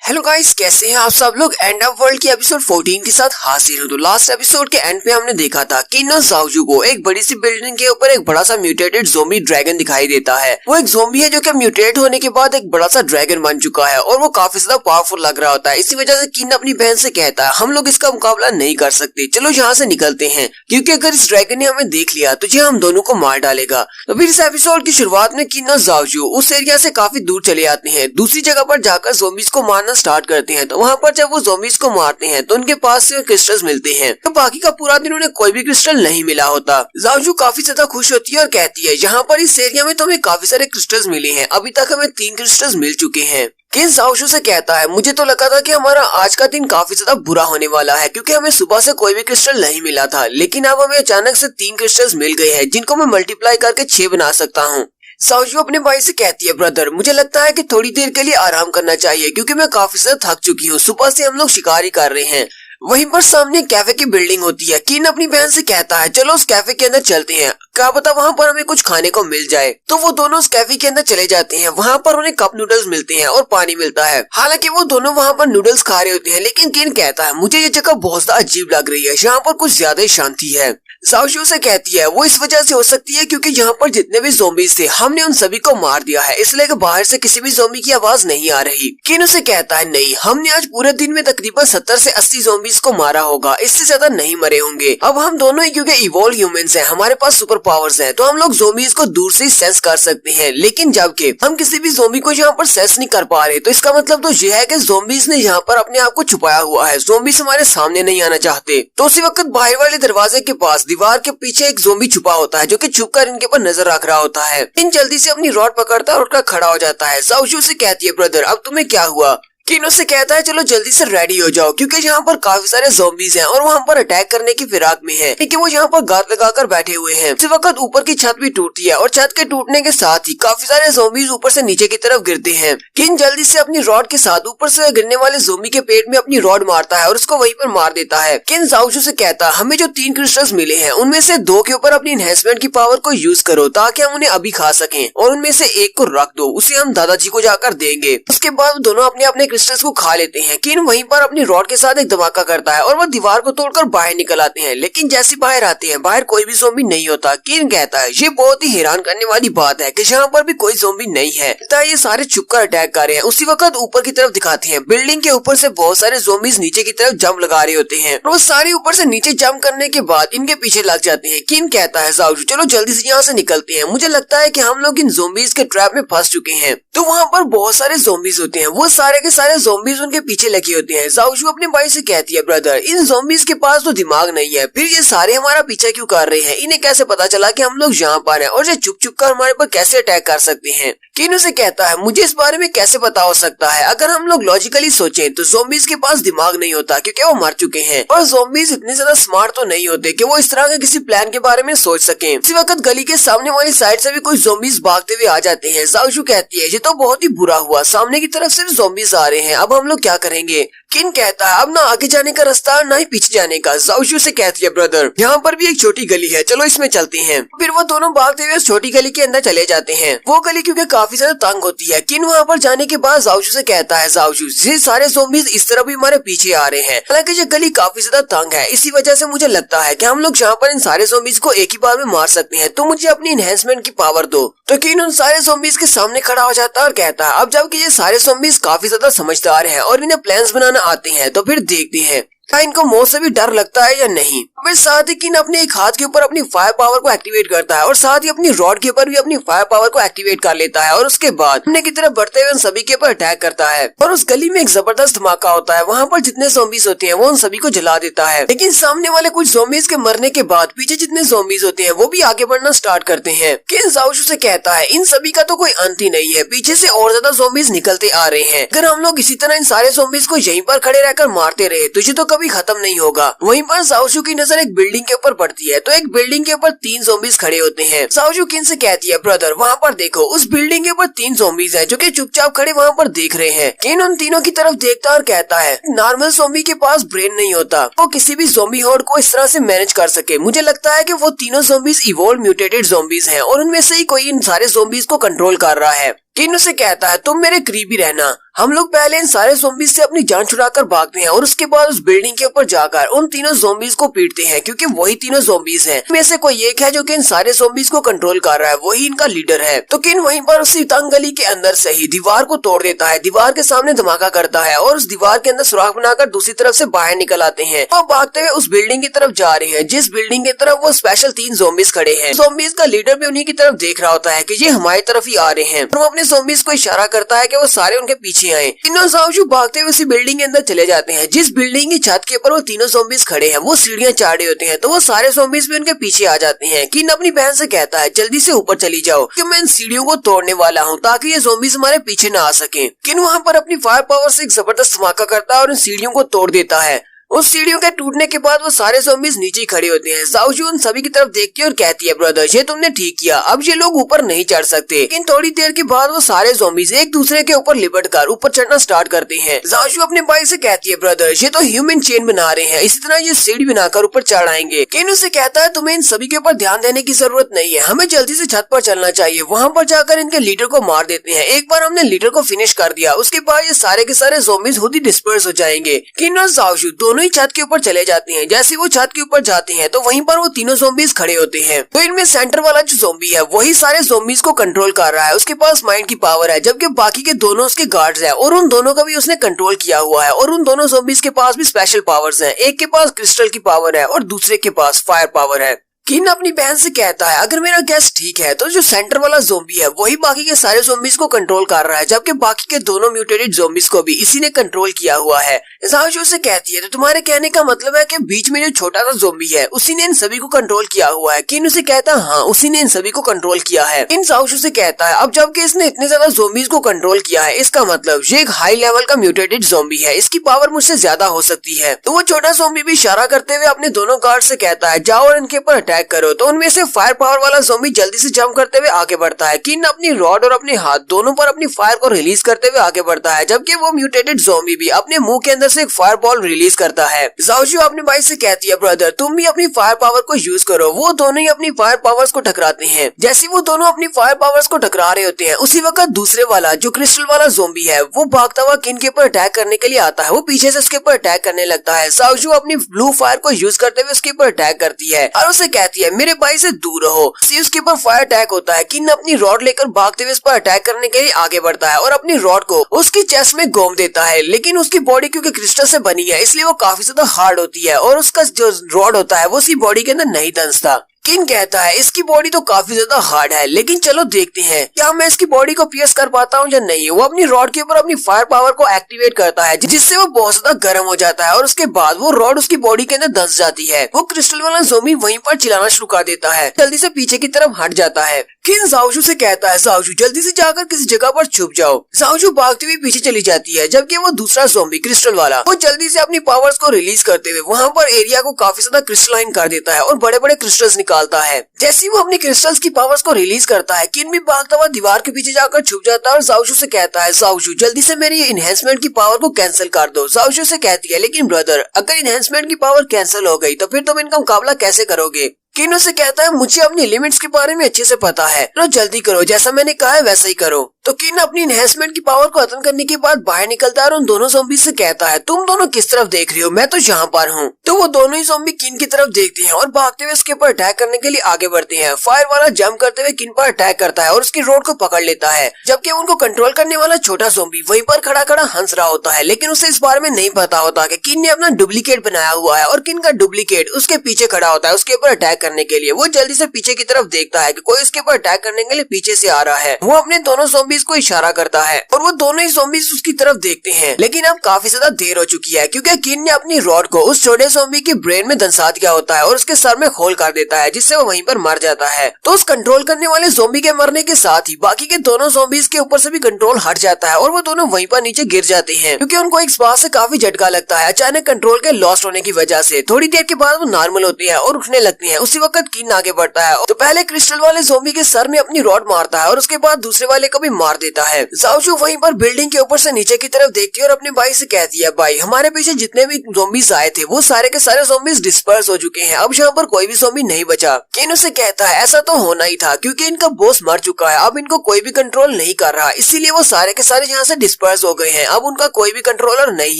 हेलो गाइस, कैसे हैं आप सब लोग। एंड ऑफ वर्ल्ड की एपिसोड 14 के साथ हाजिर हूँ। तो लास्ट एपिसोड के एंड पे हमने देखा था कि जाओजू को एक बड़ी सी बिल्डिंग के ऊपर एक बड़ा सा म्यूटेटेड ज़ॉम्बी ड्रैगन दिखाई देता है। वो एक ज़ॉम्बी है जो कि म्यूटेट होने के बाद एक बड़ा सा ड्रैगन बन चुका है और वो काफी ज्यादा पावरफुल लग रहा होता है। इसी वजह से किन अपनी बहन से कहता है हम लोग इसका मुकाबला नहीं कर सकते, चलो यहाँ से निकलते हैं क्योंकि अगर इस ड्रैगन ने हमें देख लिया तो ये हम दोनों को मार डालेगा। तो फिर इस एपिसोड की शुरुआत में किन और जाओजू उस एरिया से काफी दूर चले आते हैं, दूसरी जगह पर जाकर ज़ॉम्बीज को मारना स्टार्ट करते हैं। तो वहाँ पर जब वो ज़ॉम्बीज को मारते हैं तो उनके पास से क्रिस्टल्स मिलते हैं। तो बाकी का पूरा दिन उन्हें कोई भी क्रिस्टल नहीं मिला होता। जाओजू काफी ज्यादा खुश होती है और कहती है यहाँ पर इस एरिया में तो हमें काफी सारे क्रिस्टल्स मिले हैं, अभी तक हमें 3 क्रिस्टल्स मिल चुके हैं। किन जाओजू से कहता है मुझे तो लगा था कि हमारा आज का दिन काफी ज्यादा बुरा होने वाला है क्योंकि हमें सुबह से कोई भी क्रिस्टल नहीं मिला था, लेकिन अब हमें अचानक से 3 क्रिस्टल्स मिल गए हैं जिनको मैं मल्टीप्लाई करके 6 बना सकता हूँ। जाओजू अपने भाई से कहती है ब्रदर मुझे लगता है कि थोड़ी देर के लिए आराम करना चाहिए क्योंकि मैं काफी ज्यादा थक चुकी हूँ, सुबह से हम लोग शिकारी कर रहे हैं। वहीं पर सामने कैफे की बिल्डिंग होती है। किन अपनी बहन से कहता है चलो उस कैफे के अंदर चलते हैं, क्या पता वहाँ पर हमें कुछ खाने को मिल जाए। तो वो दोनों उस कैफे के अंदर चले जाते हैं। वहाँ पर उन्हें कप नूडल्स मिलते हैं और पानी मिलता है। हालांकि वो दोनों वहाँ पर नूडल्स खा रहे होते हैं, लेकिन किन कहता है मुझे ये जगह बहुत ज्यादा अजीब लग रही है, यहाँ पर कुछ ज्यादा ही शांति है। जाओजू से कहती है वो इस वजह से हो सकती है क्योंकि यहाँ पर जितने भी ज़ॉम्बीज थे हमने उन सभी को मार दिया है, इसलिए बाहर से किसी भी ज़ॉम्बी की आवाज नहीं आ रही। किन उसे कहता है नहीं, हमने आज पूरे दिन में तकरीबन 70 से 80 ज़ॉम्बीज को मारा होगा, इससे ज्यादा नहीं मरे होंगे। अब हम दोनों ही क्योंकि इवॉल्व ह्यूमंस हैं, हमारे पास सुपर पावर्स हैं, तो हम लोग ज़ॉम्बीज को दूर से सेंस कर सकते हैं। लेकिन जबकि हम किसी भी ज़ॉम्बी को यहाँ पर सेंस नहीं कर पा रहे, तो इसका मतलब तो यह है कि ज़ॉम्बीज ने यहाँ पर अपने आप को छुपाया हुआ है, ज़ॉम्बीज हमारे सामने नहीं आना चाहते। तो उसी वक्त बाहर वाले दरवाजे के पास दीवार के पीछे एक ज़ॉम्बी छुपा होता है जो कि छुपकर इनके ऊपर नजर रख रहा होता है। इन जल्दी से अपनी रॉड पकड़ता है और उठकर खड़ा हो जाता है। जाओजू से कहती है ब्रदर अब तुम्हें क्या हुआ। किन उससे कहता है चलो जल्दी से रेडी हो जाओ क्योंकि यहाँ पर काफी सारे ज़ॉम्बीज हैं और वहाँ पर अटैक करने की फिराक में है, लेकिन वो यहाँ पर गार्ड लगाकर बैठे हुए हैं। इसी वक्त ऊपर की छत भी टूटती है और छत के टूटने के साथ ही काफी सारे ज़ॉम्बीज ऊपर से नीचे की तरफ गिरते हैं। किन जल्दी से अपनी रॉड के साथ ऊपर से गिरने वाले ज़ॉम्बी के पेट में अपनी रॉड मारता है और उसको वहीं पर मार देता है। किन जाओजू से कहता है हमें जो 3 क्रिस्टल्स मिले हैं उनमें से 2 के ऊपर अपनी एनहेंसमेंट की पावर को यूज करो ताकि हम उन्हें अभी खा सकें, और उनमें से एक को रख दो, उसे हम दादाजी को जाकर देंगे। उसके बाद दोनों अपने अपने क्रिस्टल्स को खा लेते हैं। किन वहीं पर अपनी रॉड के साथ एक धमाका करता है और वो दीवार को तोड़कर बाहर निकल आते हैं, लेकिन जैसे बाहर आते हैं बाहर कोई भी ज़ॉम्बी नहीं होता। किन कहता है ये बहुत ही हैरान करने वाली बात है कि यहाँ पर भी कोई ज़ॉम्बी नहीं है, ये सारे छुपकर अटैक कर रहे हैं। उसी वक्त ऊपर की तरफ दिखाते हैं, बिल्डिंग के ऊपर से बहुत सारे ज़ॉम्बीज नीचे की तरफ जंप लगा रहे होते हैं और वो सारे ऊपर से नीचे जंप करने के बाद इनके पीछे लग जाते हैं। किन कहता है ज़ाओ जू चलो जल्दी से यहाँ से निकलते हैं, मुझे लगता है कि हम लोग इन ज़ॉम्बीज के ट्रैप में फंस चुके हैं। तो वहाँ पर बहुत सारे ज़ॉम्बीज होते हैं, वो सारे के सारे ज़ॉम्बीज उनके पीछे लगे होते हैं। ज़ाओ जू अपने भाई से कहती है ब्रदर इन ज़ॉम्बीज के पास तो दिमाग नहीं है, फिर ये सारे हमारा पीछा क्यों कर रहे हैं, इन्हें कैसे पता चला कि हम लोग यहाँ पर हैं और ये चुप चुप कर हमारे पर कैसे अटैक कर सकते हैं। किन उसे कहता है मुझे इस बारे में कैसे पता हो सकता है, अगर हम लोग लॉजिकली सोचें तो ज़ॉम्बीज के पास दिमाग नहीं होता क्योंकि वो मर चुके हैं और ज़ॉम्बीज इतने ज्यादा स्मार्ट तो नहीं होते कि वो इस तरह के किसी प्लान के बारे में सोच सकें। इसी वक्त गली के सामने वाली साइड से भी कोई ज़ॉम्बीज भागते हुए आ जाते हैं। ज़ाओ जू कहती है ये तो बहुत ही बुरा हुआ, सामने की तरफ से भी ज़ॉम्बीज आ रहे हैं, अब हम लोग क्या करेंगे। किन कहता है अब ना आगे जाने का रास्ता ना ही पीछे जाने का। ज़ाओ जू से कहती है ब्रदर यहाँ पर भी एक छोटी गली है, चलो इसमें चलते हैं। फिर वो दोनों भागते हुए छोटी गली के अंदर चले जाते हैं। वो गली क्योंकि काफी ज्यादा तंग होती है। किन वहाँ पर जाने के बाद ज़ाओ जू से कहता है ज़ाओ जू ये सारे ज़ॉम्बीज इस तरह भी हमारे पीछे आ रहे हैं, हालांकि ये गली काफी ज्यादा तंग है, इसी वजह से मुझे लगता है कि हम लोग यहाँ पर इन सारे ज़ॉम्बीज को एक ही बार में मार सकते हैं, तो मुझे अपनी इनहेंसमेंट की पावर दो। तो किन उन सारे ज़ॉम्बीज के सामने खड़ा हो जाता है और कहता है अब जबकि ये सारे ज़ॉम्बीज काफी ज्यादा समझदार हैं और इन्हें प्लान्स बनाना आते हैं, तो फिर देखते हैं क्या इनको मौत से भी डर लगता है या नहीं। फिर साथ ही किन अपने एक हाथ के ऊपर अपनी फायर पावर को एक्टिवेट करता है और साथ ही अपनी रॉड के ऊपर भी अपनी फायर पावर को एक्टिवेट कर लेता है और उसके बाद सामने की तरफ बढ़ते हुए उन सभी के ऊपर अटैक करता है और उस गली में एक जबरदस्त धमाका होता है। वहाँ पर जितने ज़ॉम्बीज होते हैं वो उन सभी को जला देता है, लेकिन सामने वाले कुछ ज़ॉम्बीज के मरने के बाद पीछे जितने ज़ॉम्बीज होते हैं वो भी आगे बढ़ना स्टार्ट करते हैं। किन ज़ाओ जू से कहता है इन सभी का तो कोई अंत ही नहीं है, पीछे से और ज्यादा ज़ॉम्बीज निकलते आ रहे हैं, अगर हम लोग इसी तरह इन सारे ज़ॉम्बीज को यहीं पर खड़े रहकर मारते रहे तो ये तो कभी खत्म नहीं होगा। वहीं पर ज़ाओ जू की नजर एक बिल्डिंग के ऊपर पड़ती है, तो एक बिल्डिंग के ऊपर 3 ज़ॉम्बीज खड़े होते हैं। ज़ाओ जू किन से कहती है ब्रदर वहाँ पर देखो उस बिल्डिंग के ऊपर 3 ज़ॉम्बीज हैं जो कि चुपचाप खड़े वहाँ पर देख रहे हैं। किन उन तीनों की तरफ देखता और कहता है नॉर्मल ज़ॉम्बी के पास ब्रेन नहीं होता, वो किसी भी ज़ॉम्बी हॉर्ड को इस तरह से मैनेज कर सके। मुझे लगता है कि वो तीनों ज़ॉम्बीज इवॉल्व म्यूटेटेड ज़ॉम्बीज हैं और उनमें से ही कोई इन सारे ज़ॉम्बीज को कंट्रोल कर रहा है। किन उसे कहता है तुम मेरे करीब ही रहना, हम लोग पहले इन सारे ज़ॉम्बीज से अपनी जान छुड़ाकर भागते हैं और उसके बाद उस बिल्डिंग के ऊपर जाकर उन तीनों ज़ॉम्बीज को पीटते हैं, क्योंकि वही तीनों ज़ॉम्बीज हैं। में से कोई एक है जो कि इन सारे ज़ॉम्बीज को कंट्रोल कर रहा है, वही इनका लीडर है। तो किन वहीं पर उसी तंग गली के अंदर से ही दीवार को तोड़ देता है, दीवार के सामने धमाका करता है और उस दीवार के अंदर सुराख बनाकर दूसरी तरफ से बाहर निकल आते हैं। वो भागते हुए उस बिल्डिंग की तरफ जा रहे हैं जिस बिल्डिंग की तरफ वो स्पेशल 3 ज़ॉम्बीज खड़े हैं। ज़ॉम्बीज का लीडर भी उन्हीं की तरफ देख रहा होता है कि ये हमारी तरफ ही आ रहे हैं, वो अपने ज़ॉम्बीज को इशारा करता है कि वो सारे उनके पीछे आए। तीनों ज़ाओ जू भागते हुए उसी बिल्डिंग के अंदर चले जाते हैं। जिस बिल्डिंग की छत के ऊपर वो तीनों ज़ॉम्बीज खड़े हैं वो सीढ़ियां चढ़ रहे होते हैं, तो वो सारे ज़ॉम्बीज भी उनके पीछे आ जाते हैं। किन अपनी बहन से कहता है जल्दी से ऊपर चली जाओ कि मैं इन सीढ़ियों को तोड़ने वाला हूँ ताकि ये ज़ॉम्बीज हमारे पीछे न आ सके। किन वहाँ पर अपनी फायर पावर से एक जबरदस्त धमाका करता है और इन सीढ़ियों को तोड़ देता है। उस सीढ़ियों के टूटने के बाद वो सारे ज़ॉम्बीज नीचे खड़े होते हैं। ज़ाओ जू उन सभी की तरफ देखती है और कहती है ब्रदर ये तुमने ठीक किया, अब ये लोग ऊपर नहीं चढ़ सकते। लेकिन थोड़ी देर के बाद वो सारे ज़ॉम्बीज एक दूसरे के ऊपर लिपट कर ऊपर चढ़ना स्टार्ट करते हैं। ज़ाओ जू अपने भाई से कहती है ब्रदर ये तो ह्यूमन चेन बना रहे हैं, इसी तरह ये सीढ़ी बनाकर ऊपर चढ़ाएंगे। किन उसे कहता है तुम्हें इन सभी के ऊपर ध्यान देने की जरूरत नहीं है, हमें जल्दी से छत पर चलना चाहिए, वहाँ पर जाकर इनके लीडर को मार देते हैं। एक बार हमने लीडर को फिनिश कर दिया उसके बाद ये सारे के सारे ज़ॉम्बीज खुद ही डिस्पर्स हो जाएंगे। किन और ज़ाओ जू दोनों ही छत के ऊपर चले जाते हैं। जैसे वो छत के ऊपर जाते हैं तो वहीं पर वो तीनों ज़ॉम्बीज खड़े होते हैं। तो इनमें सेंटर वाला जो ज़ॉम्बी है वही सारे ज़ॉम्बीज को कंट्रोल कर रहा है, उसके पास माइंड की पावर है, जबकि बाकी के दोनों उसके गार्ड्स हैं और उन दोनों का भी उसने कंट्रोल किया हुआ है। और उन दोनों ज़ॉम्बीज के पास भी स्पेशल पावर्स हैं, एक के पास क्रिस्टल की पावर है और दूसरे के पास फायर पावर है। किन अपनी बहन से कहता है अगर मेरा गैस ठीक है तो जो सेंटर वाला ज़ॉम्बी है वही बाकी के सारे ज़ॉम्बीज को कंट्रोल कर रहा है, जबकि बाकी के दोनों म्यूटेटेड ज़ॉम्बीज को भी इसी ने कंट्रोल किया हुआ है। ज़ाओ जू से कहती है तो तुम्हारे कहने का मतलब है कि बीच में जो छोटा सा ज़ॉम्बी है उसी ने इन सभी को कंट्रोल किया हुआ है। किन उसे कहता है हाँ उसी ने इन सभी को कंट्रोल किया है। इन ज़ाओ जू से कहता है अब जबकि इसने इतने ज्यादा ज़ॉम्बीज को कंट्रोल किया है इसका मतलब ये एक हाई लेवल का म्यूटेटेड ज़ॉम्बी है, इसकी पावर मुझसे ज्यादा हो सकती है। तो वो छोटा ज़ॉम्बी भी इशारा करते हुए अपने दोनों गार्ड से कहता है जाओ और इनके ऊपर अटैक अटैक करो। तो उनमें से फायर पावर वाला ज़ॉम्बी जल्दी से जंप करते हुए आगे बढ़ता है। किन अपनी रॉड और अपने हाथ दोनों पर अपनी फायर को रिलीज करते हुए आगे बढ़ता है, जबकि वो म्यूटेटेड ज़ॉम्बी भी अपने मुंह के अंदर से एक फायर बॉल रिलीज करता है। ज़ाओजू अपने भाई से कहती है, ब्रदर तुम भी अपनी फायर पावर को यूज करो। वो दोनों ही अपनी फायर पावर्स को टकराते हैं। जैसे वो दोनों अपनी फायर पावर्स को टकरा रहे होते हैं, उसी वक्त दूसरे वाला जो क्रिस्टल वाला ज़ॉम्बी है वो भागता हुआ किन के ऊपर अटैक करने के लिए आता है। वो पीछे से उसके ऊपर अटैक करने लगता है। ज़ाओजू अपनी ब्लू फायर को यूज करते हुए उसके ऊपर अटैक करती है और उसे कहती है, मेरे भाई से दूर रहो। उसके ऊपर फायर अटैक होता है। किन अपनी रॉड लेकर भागते हुए उस पर अटैक करने के लिए आगे बढ़ता है और अपनी रॉड को उसकी चेस्ट में घोम देता है। लेकिन उसकी बॉडी क्योंकि क्रिस्टल से बनी है इसलिए वो काफी ज्यादा हार्ड होती है और उसका जो रॉड होता है वो उसकी बॉडी के अंदर नहीं धंसता। किन कहता है, इसकी बॉडी तो काफी ज्यादा हार्ड है, लेकिन चलो देखते हैं क्या मैं इसकी बॉडी को पियर्स कर पाता हूँ या नहीं। वो अपनी रॉड के ऊपर अपनी फायर पावर को एक्टिवेट करता है जिससे वो बहुत ज्यादा गर्म हो जाता है और उसके बाद वो रॉड उसकी बॉडी के अंदर धंस जाती है। वो क्रिस्टल वाला ज़ॉम्बी वहीं पर चिल्लाना शुरू कर देता है, जल्दी से पीछे की तरफ हट जाता है। किन ज़ाओजू से कहता है, ज़ाओजू जल्दी से जाकर किसी जगह पर छुप जाओ। ज़ाओजू भागती हुई पीछे चली जाती है, जबकि वो दूसरा ज़ॉम्बी क्रिस्टल वाला वो जल्दी से अपनी पावर्स को रिलीज करते हुए वहाँ पर एरिया को काफी ज्यादा क्रिस्टलाइन कर देता है और बड़े बड़े क्रिस्टल्स निकालता है। जैसे वो अपनी क्रिस्टल्स की पावर्स को रिलीज करता है, किन भी भागता हुआ दीवार के पीछे जाकर छुप जाता है और ज़ाओजू से कहता है, ज़ाओजू जल्दी से मेरी इनहेंसमेंट की पावर को कैंसिल कर दो। ज़ाओजू से कहती है, लेकिन ब्रदर अगर इनहेंसमेंट की पावर कैंसिल हो गई तो फिर तुम इनका मुकाबला कैसे करोगे। किन उसे कहता है, मुझे अपनी लिमिट्स के बारे में अच्छे से पता है, तो जल्दी करो, जैसा मैंने कहा है वैसा ही करो। तो किन अपनी इनहेंसमेंट की पावर को खत्म करने के बाद बाहर निकलता है और उन दोनों ज़ॉम्बी से कहता है, तुम दोनों किस तरफ देख रहे हो, मैं तो यहाँ पर हूँ। तो वो दोनों ही ज़ॉम्बी किन की तरफ देखते हैं और भागते हुए उसके ऊपर अटैक करने के लिए आगे बढ़ते हैं। फायर वाला जंप करते हुए किन पर अटैक करता है और उसकी रोड को पकड़ लेता है, जबकि उनको कंट्रोल करने वाला छोटा ज़ॉम्बी वहीं पर खड़ा खड़ा हंस रहा होता है। लेकिन उसे इस बारे में नहीं पता होता कि किन ने अपना डुप्लीकेट बनाया हुआ है और किन का डुप्लीकेट उसके पीछे खड़ा होता है उसके ऊपर अटैक करने के लिए। वो जल्दी से पीछे की तरफ देखता है कि कोई उसके ऊपर अटैक करने के लिए पीछे से आ रहा है। वो अपने दोनों ज़ॉम्बीज को इशारा करता है और वो दोनों ही ज़ॉम्बीज उसकी तरफ देखते हैं। लेकिन अब काफी ज्यादा देर हो चुकी है क्योंकि किन ने अपनी रॉड को उस छोटे ज़ॉम्बी के ब्रेन में धंसा दिया होता है और उसके सर में होल कर देता है, जिससे वो वहीं पर मर जाता है। तो उस कंट्रोल करने वाले ज़ॉम्बी के मरने के साथ ही बाकी के दोनों ज़ॉम्बीज के ऊपर से भी कंट्रोल हट जाता है और वो दोनों वहीं पर नीचे गिर जाते हैं क्योंकि उनको इस बात से काफी झटका लगता है अचानक कंट्रोल के लॉस्ट होने की वजह से। थोड़ी देर के बाद वो नॉर्मल होती है और उठने लगती है। उसी वक्त किन आगे बढ़ता है तो पहले क्रिस्टल वाले ज़ॉम्बी के सर में अपनी रॉड मारता है और उसके बाद दूसरे वाले को भी मार देता है। ज़ाओजू वहीं पर बिल्डिंग के ऊपर से नीचे की तरफ देखती है और अपने भाई से कहती है, भाई हमारे पीछे जितने भी ज़ॉम्बीज आए थे वो सारे के सारे ज़ॉम्बीज डिस्पर्स हो चुके हैं, अब यहाँ पर कोई भी ज़ॉम्बी नहीं बचा। किन उसे कहता है, ऐसा तो होना ही था क्योंकि इनका बॉस मर चुका है, अब इनको कोई भी कंट्रोल नहीं कर रहा, इसीलिए वो सारे के सारे यहाँ से डिस्पर्स हो गए हैं, अब उनका कोई भी कंट्रोलर नहीं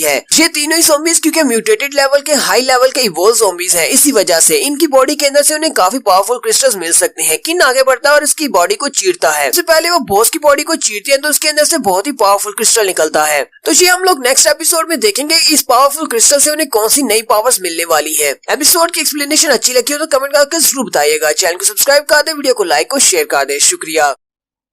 है। ये तीनों ही ज़ॉम्बीज क्योंकि म्यूटेटेड लेवल के हाई लेवल के इवोल्व ज़ॉम्बीज हैं, इसी वजह से इनकी बॉडी के अंदर से उन्हें काफी पावरफुल क्रिस्टल्स मिल सकते हैं। किन आगे बढ़ता है और इसकी बॉडी को चीरता है। सबसे पहले वो बॉस की बॉडी को चीरती है तो उसके अंदर से बहुत ही पावरफुल क्रिस्टल निकलता है। तो ये हम लोग नेक्स्ट एपिसोड में देखेंगे इस पावरफुल क्रिस्टल से उन्हें कौन सी नई पावर्स मिलने वाली है। एपिसोड की एक्सप्लेनेशन अच्छी लगी हो तो कमेंट करके जरूर बताइएगा। चैनल को सब्सक्राइब कर दे, वीडियो को लाइक और शेयर कर दे। शुक्रिया।